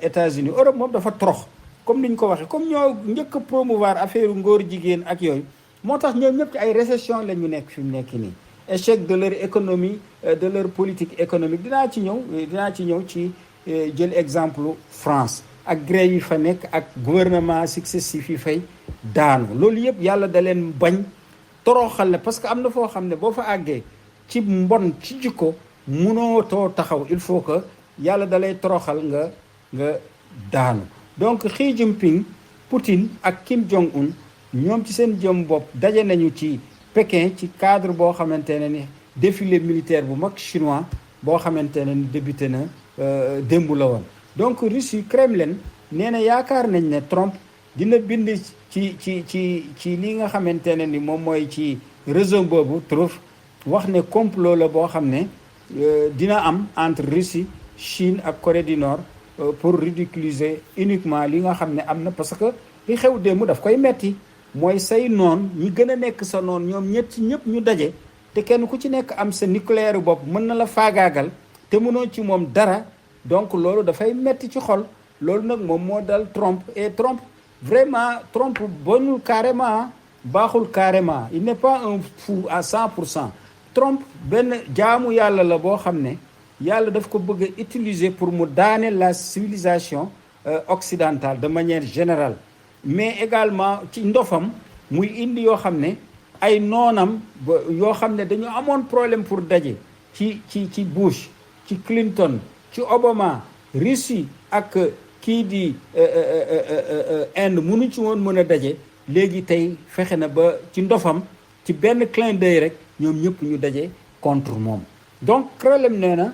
États-Unis Europe moom dafa torox comme ni ñu ko waxee comme ñoo njëkk a promouvoir affaire ngóor jigéen ak yooyu moo tax ñoom ñëpp ci ay récession la ñu nekk fi mu nekk nii échec de leur économie de leur politique économique dinaa ci ñëw ci jël exemple France ak grève yi fa nekk ak gouvernement successif yi fay daanu loolu yëpp yàlla da leen bañ toroxal la parce que am na foo xam ne boo fa àggee ci mbon ci jikko munoo too taxaw il faut que yàlla da lay toroxal nga daanu donc Xi Jinping Poutine ak Kim Jong-un ñoom ci seen jëm bopp daje nañu ci Pékin ci cadre boo xamante ne ni défilé militaire bu mag chinois boo xamante ne ni débuté na démb la woon. donc Russie Kremlin nee na yaakaar nañ ne Trump dina bind ci li nga xamante ne ni moom mooy ci réseau boobu Truth wax ne complot la boo xam ne dina am entre Russie Chine ak Corée du Nord pour ridiculiser uniquement li nga xam ne am na. parce que li xew démb daf koy metti mooy say noon ñi gën a nekk sa noon ñoom ñëpp ñu daje te kenn ku ci nekk am sa nucléaire bopp mën na la faagaagal te mënoo ci moom dara. donc loolu dafay metti ci xol. loolu nag moom moo dal Trump. et Trump vraiment Trump bonul carrément, baaxul carrément, il n'est pas un fou à 100%. Trump benn jaamu yàlla la boo xam ne yàlla daf ko bëgg a utiliser pour mu daane la civilisation occidentale de manière générale. mais également ci ndofam muy indi yoo xam ne ay noonam yoo xam ne dañu amoon problème pour daje ci Bush, ci Clinton, ci Obama, Russie ak kii di Inde mënu ci woon mën a daje. léegi tey fexe na ba ci ndofam ci benn clin d'œil rek ñoom ñëpp ñu daje contre moom. donc Kremlin nee na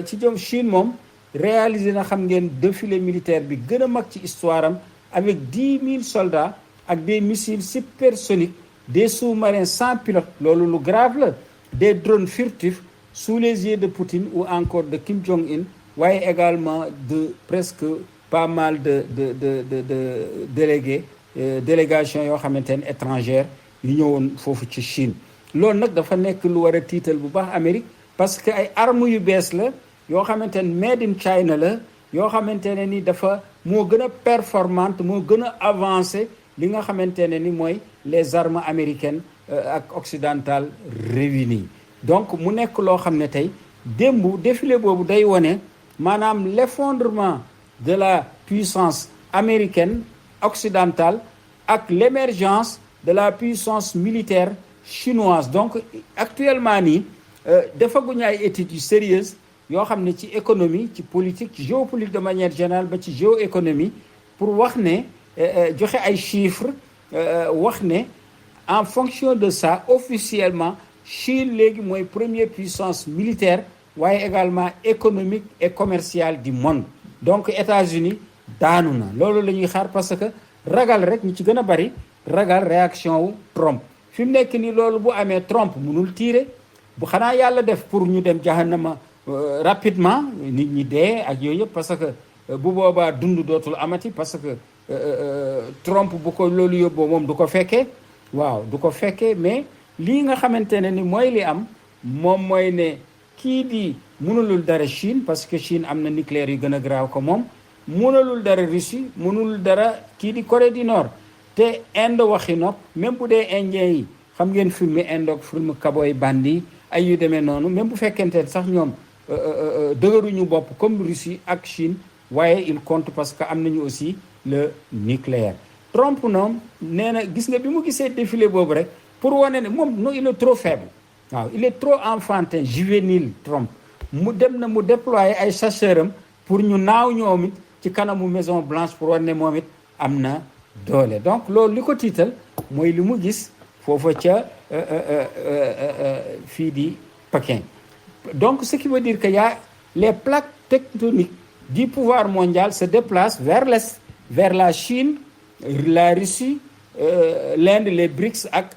ci jom Chine moom réalisé na xam ngeen défilé militaire bi gën a mag ci histoire am avec 10 000 soldats ak des missiles supersoniques, des sous-marins sans pilote, loolu lu grave la, des drones furtifs sous les yeux de Poutine ou encore de Kim Jong-un, waaye également de presque pas mal de délégués délégation yoo xamante ne étrangère yu ñëwoon foofu ci Chine. loolu nag dafa nekk lu war a tiital bu baax Amérique parce que ay armes yu bees la yoo xamante ne made in China la yoo xamante ne ni dafa moo gën a performante moo gën a avancé li nga xamante ne ni mooy les armes américaines ak occidentales réunies. donc mu nekk loo xam ne tey démb défilé boobu day wone maanaam l'effondrement de la puissance américaine occidentale ak l'émergence de la puissance militaire chinoise. donc actuellement nii defaguñu ay études yu sérieuses yoo xam ne ci économie, ci politique, ci géopolitique de manière générale ba ci géoéconomie pour wax ne joxe ay chiffres wax ne en fonction de ça officiellement Chine léegi mooy première puissance militaire waaye également économique et commerciale du monde. donc États-Unis daanu na loolu la ñuy xaar parce que ragal rek ñu ci gën a bari ragal réaction wu Trump. fi mu nekk nii loolu bu amee Trump mënul tirer bu xanaa yàlla def pour ñu dem jahannama rapidement nit ñi dee ak yooyu yëpp parce que bu boobaa dund dootul amati parce que Trump bu ko loolu yóbboo moom du ko fekkee waaw du ko fekkee. mais lii nga xamante ne ni mooy li am moom mooy ne kii di mënulul dara Chine parce que Chine am na nucléaire yu gën a graaw ko moom, mënulul dara Russie, mënulul dara kii di Corée du Nord. te Inde waxi nopp même bu dee indien yi xam ngeen film Inde ak film Cowboy Bandi ay yu demee noonu même bu fekkente sax ñoom dëgëruñu bopp comme Russie ak Chine waaye il compte parce que am nañu aussi le nucléaire. Trump noom nee na gis nga bi mu gisee défilé boobu rek pour wane ne moom non il est trop faible waaw il est trop enfantin juvénile. Trump mu dem na mu déployer ay chasseurs am pour ñu naaw ñoom it ci kanamu Maison Blanche pour wane ne moom it am na doole. donc loolu li ko tiital mooy li mu gis foofa ca fii di Pékin. donc ce qui veut dire que y a les plaques tectoniques du pouvoir mondial se déplacent vers l'est, vers la Chine, la Russie, l'Inde, les BRICS ak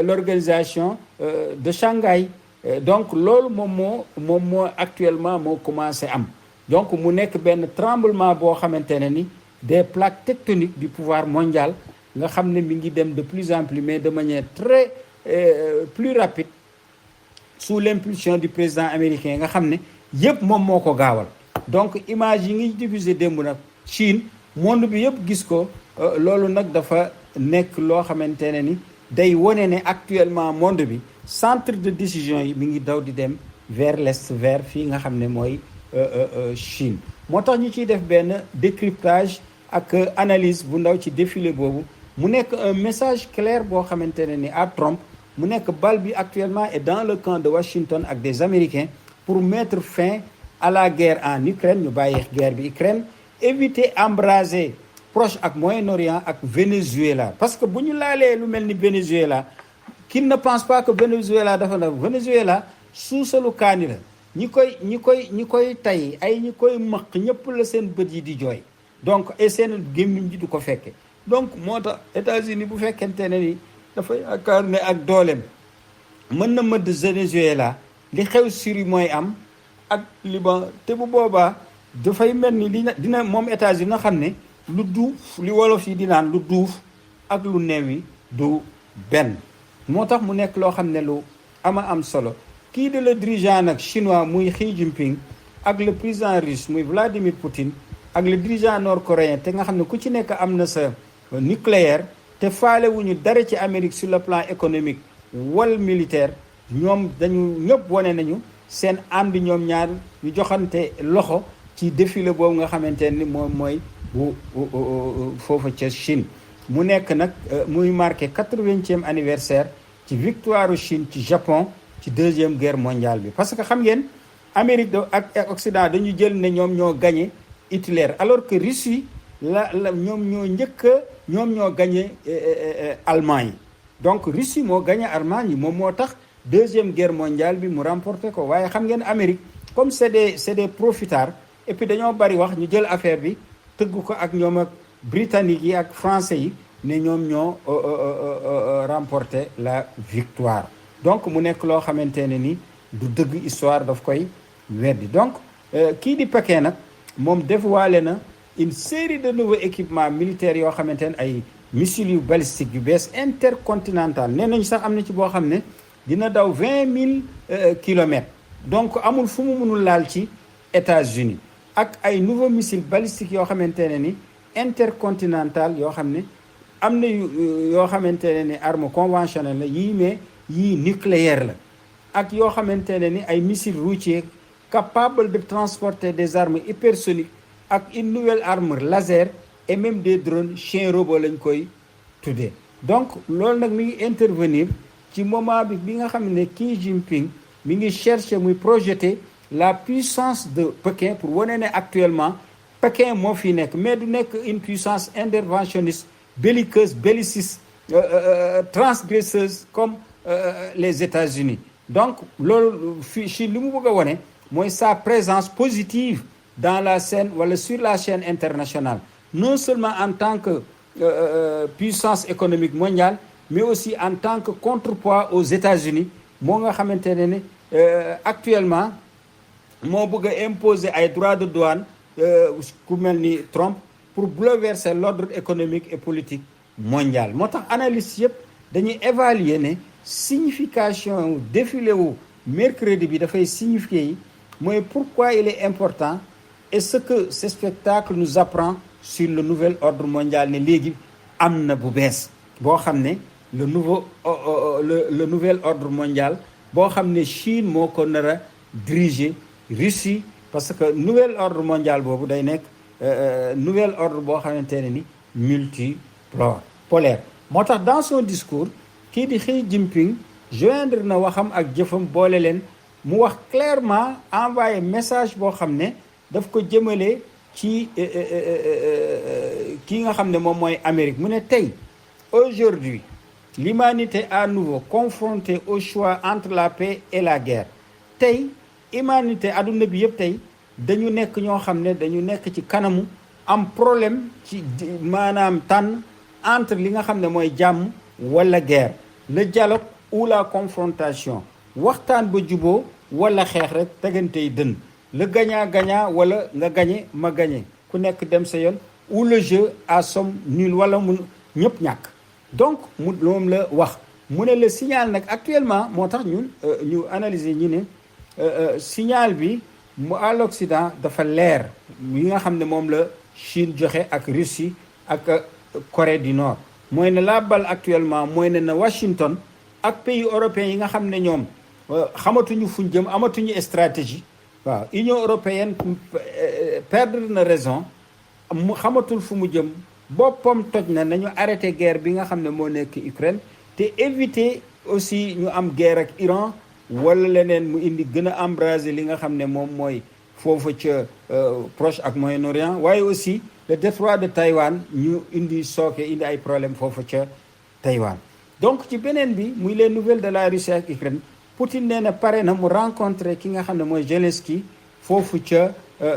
l'organisation de Shanghai. donc loolu moom moo actuellement moo commencé am. donc mu nekk benn tremblement boo xamante ne ni des plaques tectoniques du pouvoir mondial nga xam ne mi ngi dem de plus en plus mais de manière très plus rapide sous l'impulsion du président américain nga xam ne yëpp moom moo ko gaawal. donc image yi ngi diffusé démb nag Chine monde bi yëpp gis ko loolu nag dafa nekk loo xamante ne ni day wone ne actuellement monde bi centre de décision yi mi ngi daw di dem vers l'est, vers fii nga xam ne mooy Chine. moo tax ñu ciy def benn décryptage ak analyse bu ndaw ci défilé boobu mu nekk un message clair boo xamante ne ni à Trump mu nekk bal bi actuellement est dans le camp de Washington ak des Américains pour mettre fin à la guerre en Ukraine, ñu bàyyi guerre bi Ukraine, éviter embraser Proche ak Moyen-Orient ak Venezuela. parce que bu ñu laalee lu mel ni Venezuela, qu'il ne pense pas que Venezuela dafa la Venezuela suusalu kaani la ñi koy tay ay ñi koy maq ñëpp la seen bët yi di jooy donc et seen gémmiñ ji du ko fekke donc moo tax États-Unis bu fekkente ne ni dafa yaakaar ne ak dooleem mën na mëdd Venezuela li xew Syrie mooy am ak Liban te bu boobaa dafay mel ni dina moom États-Unis na xam ne lu duuf li wolof yi di naan lu duuf ak lu neewi du benn moo tax mu nekk loo xam ne lu ama am solo kii de le dirigeant nag chinois muy Xi Jinping ak le président russe muy Vladimir Poutine ak le dirigeant nord-coréen te nga xam ne ku ci nekk am na sa nucléaire te faale wuñu dara ci Amérique sur le plan économique wal militaire ñoom dañu ñëpp wane nañu seen ànd ñoom ñaar ñu joxante loxo ci défilé boobu nga xamante ni moom mooy bu foofa ca Chine mu nekk nag muy marqué 80e anniversaire ci victoire Chine ci Japon ci deuxième guerre mondiale bi parce que xam ngeen Amérique ak Occident dañu jël ne ñoom ñoo gagné Hitler alors que Russie la ñoom ñoo gagné Allemagne yi donc Russie moo gagné Allemagne yi moom moo tax deuxième guerre mondiale bi mu remporté ko waaye xam ngeen Amérique comme c'est des profitards et puis dañoo bari wax ñu jël affaire bi tëgg ko ak ñoom ak britanniques yi ak français yi ne ñoom ñoo remporté la victoire donc mu nekk loo xamante ne ni du dëgg histoire daf koy weddi donc kii di Pékin nag moom dévoilé na une série de nouveaux équipements militaires yoo xamante ne ay missiles yu balistique yu bees intercontinental nee nañu sax am na ci boo xam ne dina daw 20 000 kilomètres donc amul fu mu mënul laal ci États-Unis ak ay nouveaux missiles balistiques yoo xamante ne ni intercontinental yoo xam ne am na yoo xamante ne ni arme conventionnelle la yii mais yii nucléaire la ak yoo xamante ne ni ay missiles routiers capables de transporter des armes hypersoniques ak une nouvelle arme laser et même des drones chien robot lañ koy tuddee donc loolu nag mi ngi intervenir ci moment bi nga xam ne Xi Jinping mi ngi chercher muy projeter la puissance de Pékin pour wane ne actuellement Pékin moo fi nekk mais du nekk une puissance interventionniste belliqueuse belliciste transgresseuse comme les États-Unis donc loolu fii Chine li mu bëgg a wane mooy sa présence positive dans la scène wala sur la scène internationale non seulement en tant que puissance économique mondiale mais aussi en tant que contrepoids aux États-Unis moo nga xamante ne ni actuellement moo bëgg a imposer ay droits de douane ku mel ni Trump pour bouleverser l'ordre économique et politique mondial moo tax analyste yëpp dañuy évaluer ne signification défilé wu mercredi bi dafay signifier yi mooy pourquoi il est important et ce que ce spectacle nous apprend sur le nouvel ordre mondial ne léegi am na bu bees boo xam ne le nouvel ordre mondial boo xam ne Chine moo ko nar a diriger Russie parce que nouvel ordre mondial boobu day nekk nouvel ordre boo xamante ne ni multipolaire moo tax dans son discours kii di Xi Jinping joindre na waxam ak jëfam boole leen mu wax clairement envoyé message boo xam ne daf ko jëmale ci kii nga xam ne moom mooy Amérique mu ne tey aujourd'hui l'humanité à nouveau confrontée au choix entre la paix et la guerre tey humanité adduna bi yëpp tey dañu nekk ñoo xam ne dañu nekk ci kanamu am problème ci maanaam tànn entre li nga xam ne mooy jàmm wala guerre le dialogue ou la confrontation waxtaan ba juboo wala xeex rek tegantey dënn le gagnant-gagnant wala nga gagné ma gagné ku nekk dem sa yoon ou le jeu à somme nulle wala mu ñëpp ñàkk donc mu moom la wax mu ne le signal nag actuellement moo tax ñun ñu analyser ñi ne signal bi mu à l'Occident dafa leer yi nga xam ne moom la Chine joxe ak Russie ak Corée du Nord mooy ne la balle actuellement mooy ne na Washington ak pays européens yi nga xam ne ñoom xamatuñu fuñ jëm amatuñu stratégie waaw Union européenne perdre na raison mu xamatul fu mu jëm boppam toj na nañu arrêté guerre bi nga xam ne moo nekk Ukraine te éviter aussi ñu am guerre ak Iran wala leneen mu indi gën a embraser li nga xam ne moom mooy foofu ca Proche ak Moyen-Orient waaye aussi le détroit de Taïwan ñu indi sooke indi ay problème foofu ca Taïwan donc ci beneen bi muy les nouvelles de la Russie ak Ukraine Poutine nee na pare na mu rencontré ki nga xam ne mooy Zelensky foofu ca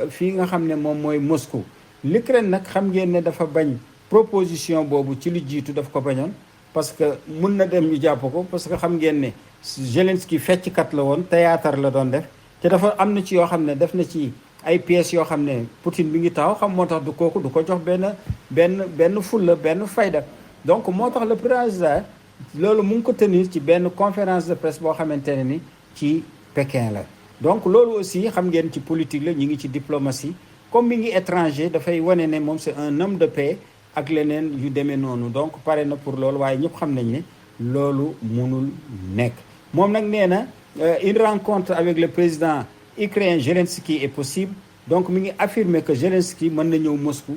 fii nga xam ne moom mooy Moscou. L'Ukraine nag xam ngeen ne dafa bañ proposition boobu ci lu jiitu daf ko bañoon parce que mun na dem ñu jàpp ko parce que xam ngeen ne Zelensky fecckat la woon théâtre la doon def te dafa am na ci yoo xam ne def na ci ay pièces yoo xam ne Poutine bi ngi taxaw xam moo tax du kooku du ko jox benn fulla benn fayda. Donc moo tax le président loolu mu ngi ko tenir ci benn conférence de presse boo xamante ne ni ci Pékin la. Donc loolu aussi xam ngeen ci politique la ñu ngi ci diplomatie comme mi ngi étranger dafay wane ne moom c'est un homme de paix ak leneen yu demee noonu. Donc pare na pour loolu waaye ñëpp xam nañ ne loolu munul nekk. moom nag nee na une rencontre avec le président ukrainien Zelensky est possible. Donc mi ngi affirmer que Zelensky mën na ñëw Moscou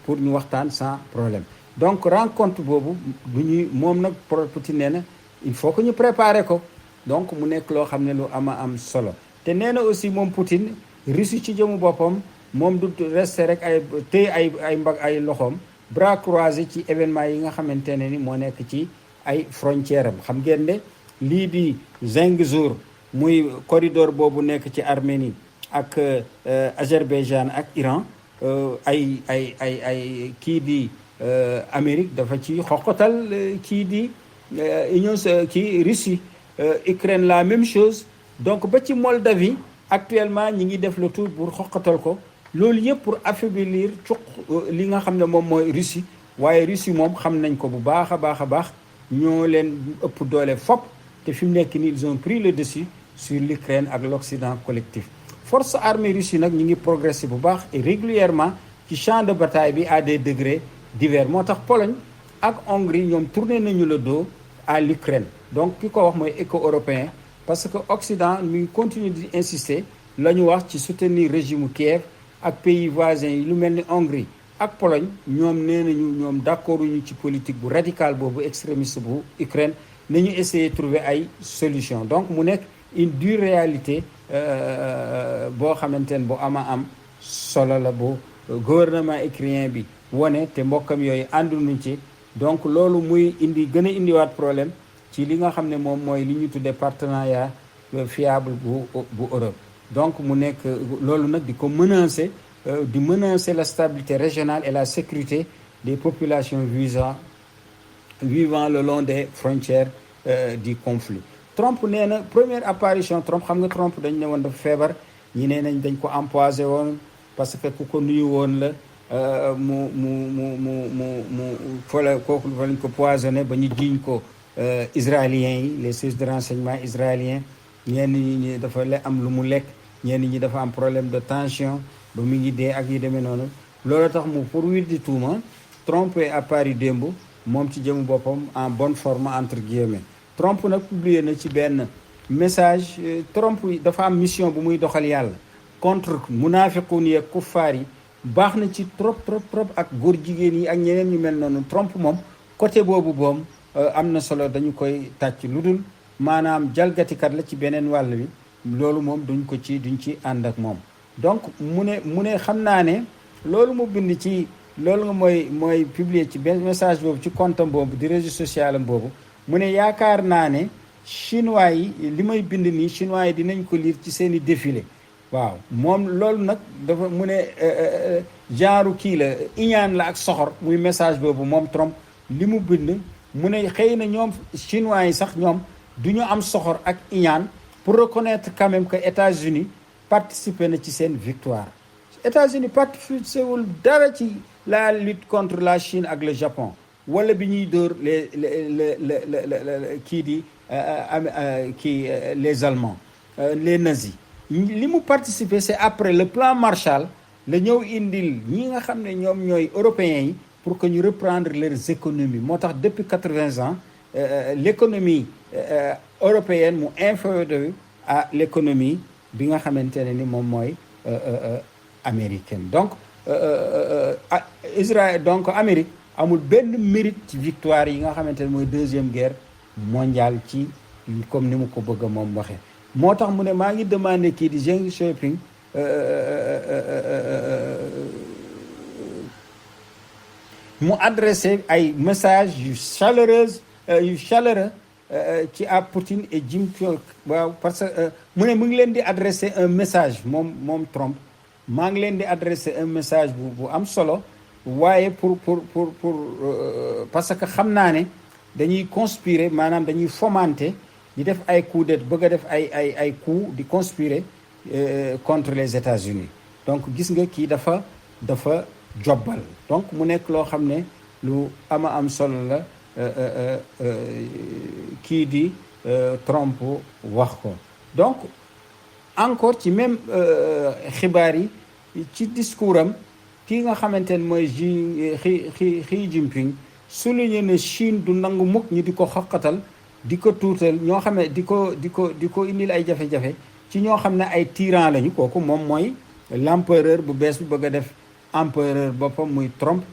pour ñu waxtaan sans problème. Donc rencontre boobu bu ñuy moom nag Poutine nee na il faut que ñu préparer ko donc mu nekk loo xam ne lu am solo te nee na aussi moom Poutine Russie ci jëmu boppam moom du rester rek ay téye ay loxoom bras croisés ci événement yi nga xamante ne ni moo nekk ci ay frontières am. xam ngeen ne lii di Zengezur muy corridor boobu nekk ci Arménie ak Azerbaïdjan ak Iran ay kii di Amérique dafa ci xoqatal kii di Union kii Russie. Ukraine la même chose donc ba ci Moldavie actuellement ñi ngi def le tout pour xoqatal ko loolu yëpp pour affaiblir cuq li nga xam ne moom mooy Russie waaye Russie moom xam nañ ko bu baax a baax ñoo leen ëpp doole fopp te fi mu nekk nii ils ont pris le dessus sur l'Ukraine ak l'Occident collectif. Force armée Russie nag ñi ngi progresser bu baax et régulièrement ci champ de bataille bi à des degrés divers moo tax Pologne ak Hongrie ñoom tourné nañu le dos à l'Ukraine. Donc ki ko wax mooy éco-européen parce que Occident mi ngi continuer di insister la ñu wax ci soutenir régime Kiev ak pays voisins yi lu mel ni Hongrie ak Pologne ñoom nee nañu ñoom d'accord ñu ci politique bu radical boobu extrémiste bu Ukraine nañu essayer trouver ay solution. Donc mu nekk une dure réalité boo xamante ne bu am solo la bu gouvernement ukrainien bi wone te mbokkam yooyu ànduñu ci. Donc loolu muy gën a indiwaat problème ci li nga xam ne moom mooy li ñu tuddee partenariat fiable bu Europe. Donc mu nekk loolu nag di ko menacer la stabilité régionale et la sécurité des populations vivant le long des frontières du conflit. Trump nee na première apparition Trump xam nga Trump dañ ne woon dafa feebar ñi nee nañ dañ ko empoisonné woon parce que ku ko nuyu woon la kooku fa lañ ko poisonné ba ñu jiiñ ko israéliens yi les services de renseignement israéliens ñenn ñi dafa am lu mu lekk ñenn ñi dafa am problème de tension ba mu ngi dee ak yu demee noonu loolu tax mu pour wir di tuuma Trump est apparu démb moom ci jëmu boppam en bonne forme entre guillemets. Trump nag publié na ci benn message. Trump dafa am mission bu muy doxal yàlla contre munaafiquun yi ak kuffaar yi baax na ci trop ak góor jigéen yi ak ñeneen ñu mel noonu. Trump moom côté boobu boom am na solo dañu koy tàcc lu dul maanaam jalgatikat la ci beneen wàll bi loolu moom duñ ci ànd ak moom. Donc mu ne xam naa ne loolu mu bind ci loolu nga mooy publier ci benn message boobu ci compte am boobu di réseau social am boobu mu ne yaakaar naa ne chinois yi li may bind nii chinois yi dinañ ko lire ci seeni défilé. waaw moom loolu nag dafa mu ne genre kii la iñaan la ak soxor muy message boobu moom Trump li mu bind mu ne xëy na ñoom chinois yi sax ñoom du ñu am soxor ak iñaan pour reconnaître quand même que États-Unis participer na ci seen victoire. États-Unis participer wul dara ci la lutte contre la Chine ak le Japon wala bi ñuy dóor les Allemands les nazis. li mu participer c'est après le plan Marshall la ñëw indil ñi nga xam ne ñoom ñooy européens yi pour que ñu reprendre leurs économies moo tax depuis 80 ans l'économie européenne mu inférieur à l'économie bi nga xamante ne ni moom mooy américaine. Donc Israël donc Amérique amul benn mérite ci victoire yi nga xamante ne mooy deuxième guerre mondiale ci comme ni mu ko bëgg a moom waxee. moo tax mu ne maa ngi demandé kii di Deng Xiaoping mu adressé ay message yu chaleureux ci à Poutine et Jim Pyong waaw parce que mu ngi leen di adresser un message moom Trump maa ngi leen di adresser un message bu am solo waaye pour parce que xam naa ne dañuy conspirer maanaam dañuy fomenter di def ay coup de bëgg a def ay coup di conspirer contre les États-Unis donc gis nga kii dafa jobbal donc mu nekk loo xam ne lu am solo la kii di Trump wax ko donc encore ci même xibaar yi ci discours am kii nga xamante ne mooy Xi Jinping souligné ne Chine du nangu mukk ñi di ko xoqatal di ko tuutal ñoo xam ne di ko indil ay jafe-jafe ci ñoo xam ne ay tyran lañu kooku moom mooy l'empereur bu bees bu bëgg a def empereur boppam muy Trump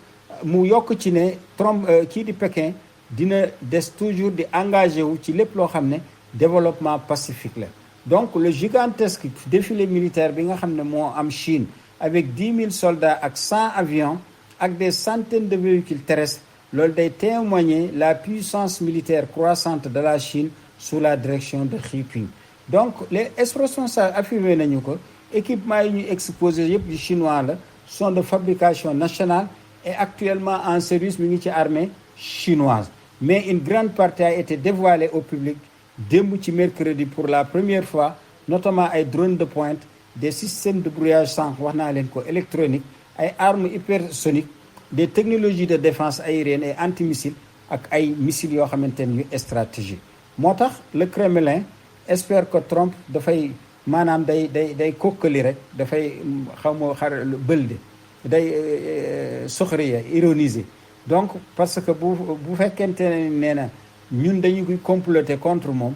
mu yokk ci ne Trump kii di Pékin dina des toujours di engagé wu ci lépp loo xam ne développement pacifique la donc le gigantesque défilé militaire bi nga xam ne moo am Chine avec 10 000 soldats ak 100 avions ak des centaines de véhicules terrestres loolu day témoigner la puissance militaire croissante de la Chine sous la direction de Xi Jinping donc les responsables affirmé nañu ko équipement yi ñuy exposé yëpp yu chinois la sont de fabrication nationale et actuellement en service mi ngi ci armée chinoise mais une grande partie a été dévoilée au public démb ci mercredi pour la première fois notamment ay drones de pointe des systèmes de brouillage sànq wax naa leen ko électronique ay armes hypersoniques des technologies de défense aérienne et antimissile ak ay missiles yoo xamante ne yu stratégique moo tax le Kremlin espère que Trump dafay maanaam day kokkali rek dafay xaw ma bëlde day soxriya ironiser donc parce que bu fekkente ne nee na ñun dañu koy comploter contre moom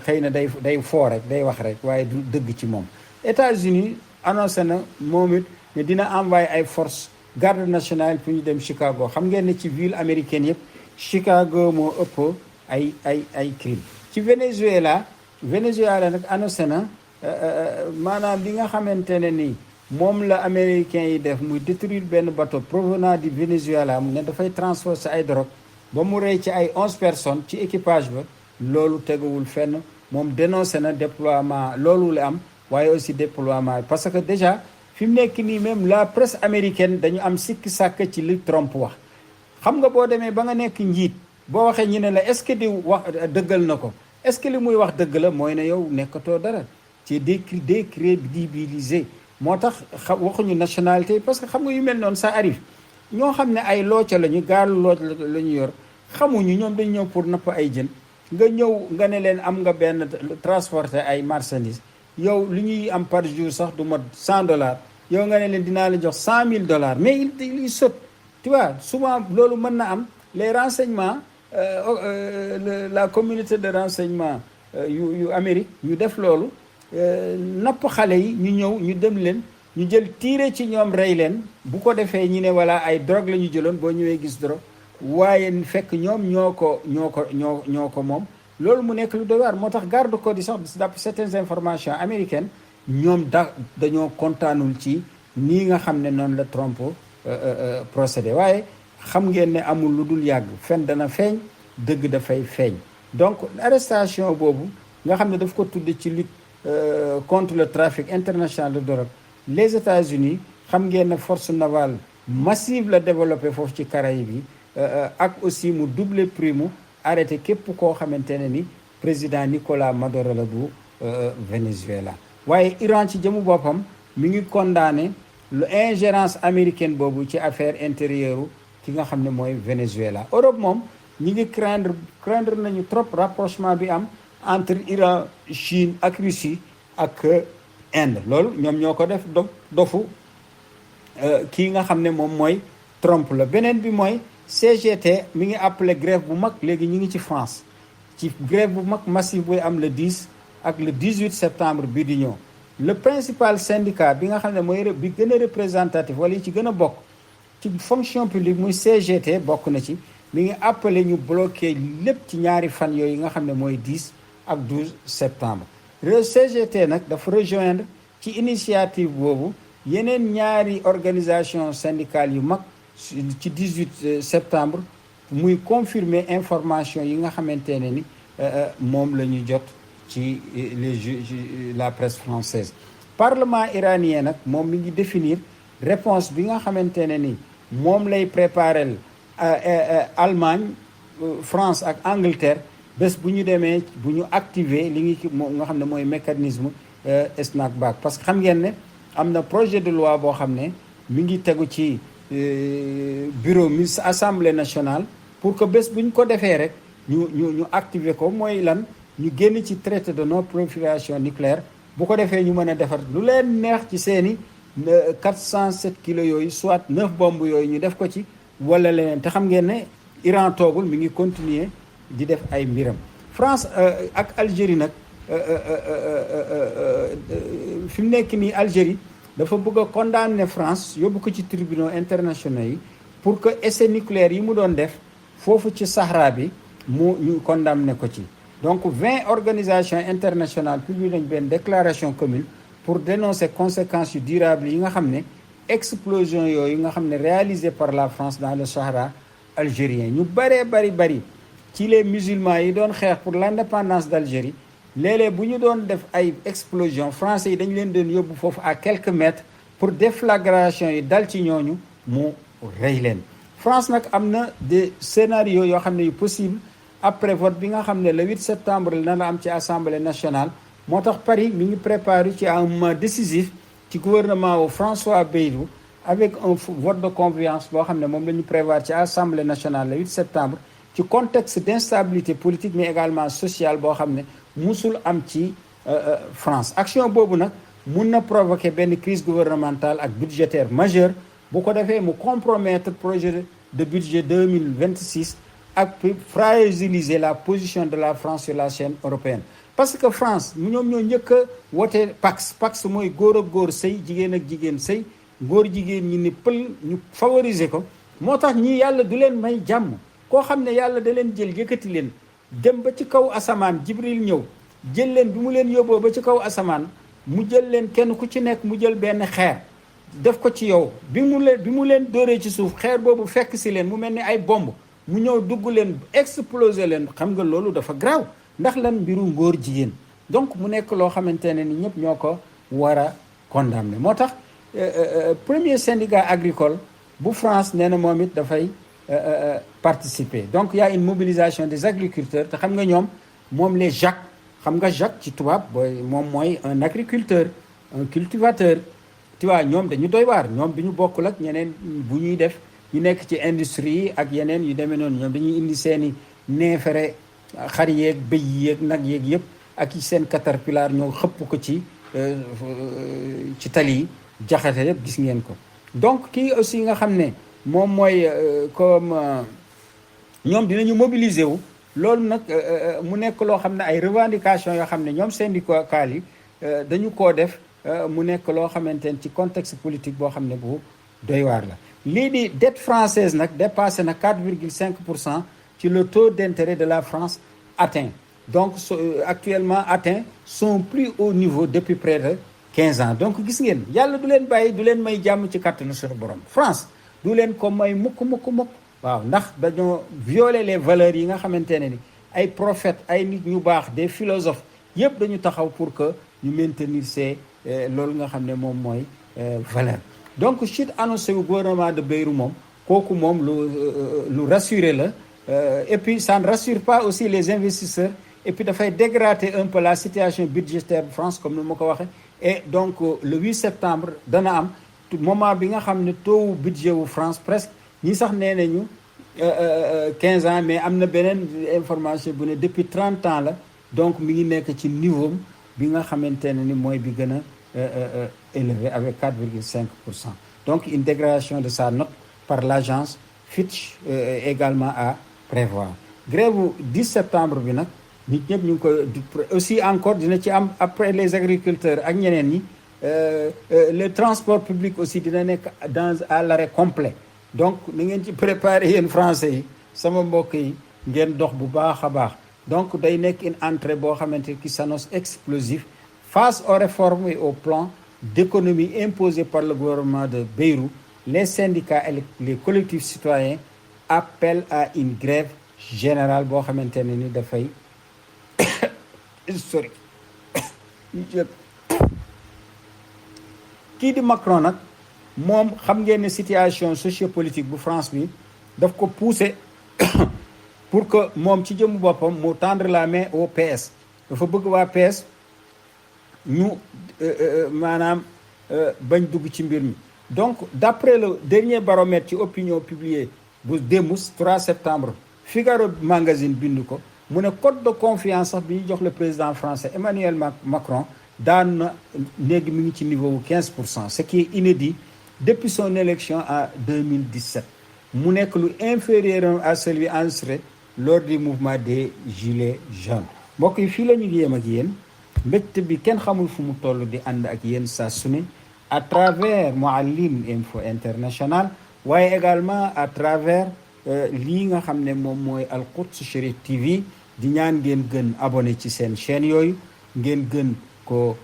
xëy na day foo rek day wax rek waaye du dëgg ci moom États-Unis annoncé na moom it ne dina envoyé ay forces garde nationale pour ñu dem Chicago xam ngeen ne ci ville américaine yëpp Chicago moo ëpp ay crime ci Venezuela nag annoncé na maanaam li nga xamante ne nii moom la américains yi def muy détruire benn bateau provenant du Venezuela mu ne dafay transporter ay drogue ba mu rey ci ay 11 personnes ci équipage ba loolu teguwul fenn moom dénoncé na déploiement loolu la am waaye aussi déploiement parce que déjà fi mu nekk nii même la presse américaine dañu am sikki sàkk ci li Trump wax xam nga boo demee ba nga nekk njiit boo waxee ñu ne la est-ce que di wax dëggal na ko est-ce que li muy wax dëgg la mooy ne yow nekkatoo dara ci décrédibilisé moo tax waxuñu nationalité parce que xam nga yu mel noonu ça arrive ñoo xam ne ay looca lañu gaalu looc la ñu yor xamuñu ñoom dañ ñëw pour napp ay jën nga ñëw nga ne leen am nga benn transporter ay marchandises yow li ñuy am par jour sax du mot $100 yow nga ne leen dinaa la jox $100,000 mais il saute tu vois souvent loolu mën na am les renseignements la communauté de renseignement yu Amérique ñu def loolu napp xale yi ñu ñëw ñu dem leen ñu jël tiire ci ñoom rey leen bu ko defee ñu ne voilà ay drogue la ñu jëloon boo ñëwee gis drogue waaye fekk ñoom ñoo ko moom loolu mu nekk lu doy waar moo tax garde côte yi sax d'après certaines informations américaines ñoom dañoo kontaanul ci nii nga xam ne noonu la Trump procédé waaye xam ngeen ne amul lu dul yàgg fen dana feeñ dëgg dafay feeñ donc arrestation boobu nga xam ne daf ko tudde ci lutte contre le trafic international de drogue les États-Unis xam ngeen ne force navale massive la développé foofu ci Caraïbes yi ak aussi mu double prix mu arrêté képp koo xamante ne ni président Nicolas Maduro la bu Venezuela waaye Iran ci jëmu boppam mi ngi condamné lu ingérence américaine boobu ci affaire intérieure ki nga xam ne mooy Venezuela Europe moom ñi ngi craindre nañu trop rapprochement bi am entre Iran Chine ak Russie ak Inde loolu ñoom ñoo ko def dofu kii nga xam ne moom mooy Trump la beneen bi mooy CGT mi ngi appelé grève bu mag léegi ñu ngi ci France ci grève bu mag massive buy am le 10 ak le 18 septembre bii di ñëw le principal syndicat bi nga xam ne mooy bi gën a représentatif wala yi ci gën a bokk ci fonction publique muy CGT bokk na ci mi ngi appelé ñu bloqué lépp ci ñaari fan yooyu nga xam ne mooy 10 ak 12 septembre le CGT nag dafa rejoindre ci initiative boobu yeneen ñaari organisation syndicale yu mag ci 18 septembre muy confirmer information yi nga xamante ne ni moom la ñu jot ci la presse française. Parlement iranien nag moom mi ngi définir réponse bi nga xamante ne ni moom lay préparer Allemagne France ak Angleterre bés bu ñu demee bu ñu activer li nga xam ne mooy mécanisme Snapback. parce que xam ngeen ne am na projet de loi boo xam ne mi ngi tegu ci bureau mi assemblée nationale pour que bés bu ñu ko defee rek ñu activer ko mooy lan ñu génn ci traité de non prolifération nucléaire. bu ko defee ñu mën a defar lu leen neex ci seeni 407 kilos yooyu soit 9 bombes yooyu ñu def ko ci wala leneen te xam ngeen ne Iran toogul mi ngi continuer di def ay mbiram. France ak Algérie nag fi mu nekk nii Algérie dafa bëgg a condamner France yóbbu ko ci tribunaux internationaux yi pour que essai nucléaire yi mu doon def foofu ci Sahara bi ñu condamner ko ci. donc 20 organisations internationales publié nañ benn déclaration commune pour dénoncer conséquences yu durables yi nga xam ne explosion yooyu nga xam ne réalisée par la France dans le Sahara algérien. ñu bari ci les musulmans yi doon xeex pour l'indépendance d'Algérie léeg-léeg bu ñu doon def ay explosion français yi dañu leen doon yóbbu foofu à quelques mètres pour déflagration yi dal ci ñooñu mu rey leen. France nag am na des scénarios yoo xam ne yu possible après vote bi nga xam ne le 8 septembre na la am ci assemblée nationale. moo tax Paris mi ngi préparé ci un moment décisif ci gouvernement wu François Bayrou avec un vote de confiance boo xam ne moom la ñu prévoir ci assemblée nationale le 8 septembre ci contexte d'instabilité politique mais également sociale boo xam ne musul am ci France. action boobu nag mun na provoquer benn crise gouvernementale ak budgétaire majeure bu ko defee mu compromettre projet de budget 2026 ak fragiliser la position de la France sur la scène européenne. parce que France ñoom ñoo njëkk a wote Pax mooy góor ak góor sëy jigéen ak jigéen sëy góor jigéen ñi ni pël ñu favoriser ko moo tax ñii yàlla du leen may jàmm. koo xam ne yàlla da leen jël yëkkati leen dem ba ci kaw asamaan Jibril ñëw jël leen bi mu leen yóbboo ba ci kaw asamaan mu jël leen kenn ku ci nekk mu jël benn xeer def ko ci yow bi mu leen dóoree ci suuf xeer boobu fekk si leen mu mel ni ay bomb mu ñëw dugg leen exploser leen xam nga loolu dafa graaw ndax lan mbiru ngóor jigéen. donc mu nekk loo xamante ne ni ñëpp ñoo ko war a condamner moo tax premier syndicat agricole bu France nee na moom it dafay participer. donc il y a une mobilisation des agriculteurs te xam nga moom les Jacques xam nga Jacques ci tubaab moom mooy un agriculteur un cultivateur tu vois ñoom dañu doy waar ñoom bi ñu bokkul ak ñeneen bu ñuy def ñu nekk ci industrie yi ak yeneen yu demee noonu ñoom dañuy indi seeni neefere xar yeeg bëy yeeg nag yeeg yëpp ak seen caterpillar ñoo xëpp ko ci tali yi jaxate yëpp gis ngeen ko. donc kii aussi nga xam ne moom mooy comme ñoom dinañu mobiliser wu loolu nag mu nekk loo xam ne ay revendications yoo xam ne ñoom syndicats yi dañu koo def mu nekk loo xamante ne ci contexte politique boo xam ne bu doy waar la. lii di dette française nag dépassé na 4,5% ci le taux d'intérêt de la France atteint donc actuellement atteint son plus haut niveau depuis près de 15 ans. donc gis ngeen yàlla du leen bàyyi du leen may jàmm ci kàttanu suñu borom. France du leen ko may mukk waaw ndax dañoo violer les valeurs yi nga xamante ne ni ay prophètes ay nit ñu baax des philosophes yëpp dañu taxaw pour que ñu maintenir loolu nga xam ne moom mooy valeur. donc chute annoncé wu gouvernement de Bayrou moom kooku moom lu rassuré la et puis ça ne rassure pas aussi les investisseurs et puis dafay dégrader un peu la situation budgétaire de France comme ni ma ko waxee. et donc le 8 septembre dana am moment bi nga xam ne taux budget wu France presque ñi sax nee nañu 15 ans mais am na beneen information bu ne depuis 30 ans la donc mi ngi nekk ci niveau bi nga xamante ne ni mooy bi gën a élevé avec 4,5%. donc une dégradation de sa note par l'agence Fitch également à prévoir. grève bu 10 septembre bi nag nit ñëpp ñu ngi ko aussi encore dina ci am après les agriculteurs ak ñeneen ñi le transport public aussi dina nekk à l'arrêt complet. donc na ngeen ci préparer yéen français yi sama mbokk yi ngeen dox bu baax a baax. donc day nekk une entrée boo xamante qui s'annonce explosive face aux réformes et au plan d'économie imposé par le gouvernement de Bayrou. les syndicats et les collectifs citoyens appelle à une grève générale boo xamante ne ni dafay historique. kii di Macron nag moom xam ngeen ne situation sociopolitique bu France bi daf ko pousser pour que moom ci jëmu boppam mu tendre la main au PS dafa bëgg waa PS ñu maanaam bañ dugg ci mbir mi. donc d'après le dernier baromètre ci opinion publié bu démb 3 septembre Figaro magazine bind ko mu ne code de confiance sax bi ñu jox le président français Emmanuel Macron daan na léegi mi ngi ci niveau 15%, ce qui est inédit depuis son élection en 2017 mu nekk lu inférieur à celui enregistré lors du mouvement des gilets jaunes. mbokk yi fii la ñu yéem ak yéen mbégte bi kenn xamul fu mu toll di ànd ak yéen saa su ne à travers Mouhalim Info International waaye également à travers lii nga xam ne moom mooy Al Quds Chérif TV di ñaan ngeen gën abonné ci seen chaîne yooyu ngeen gën ko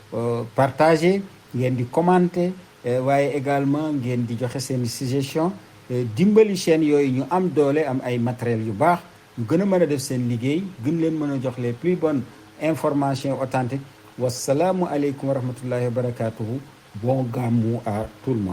partager ngeen di commenter waaye également ngeen di joxe seen suggestion dimbali chaîne yooyu ñu am doole am ay matériel yu baax ñu gën a mën a def seen liggéey gën leen mën a jox les plus bonnes informations authentiques wasalaamu aleykum wa rahmatullahi wa barakatuhu. Bon gàmmu à tout le monde.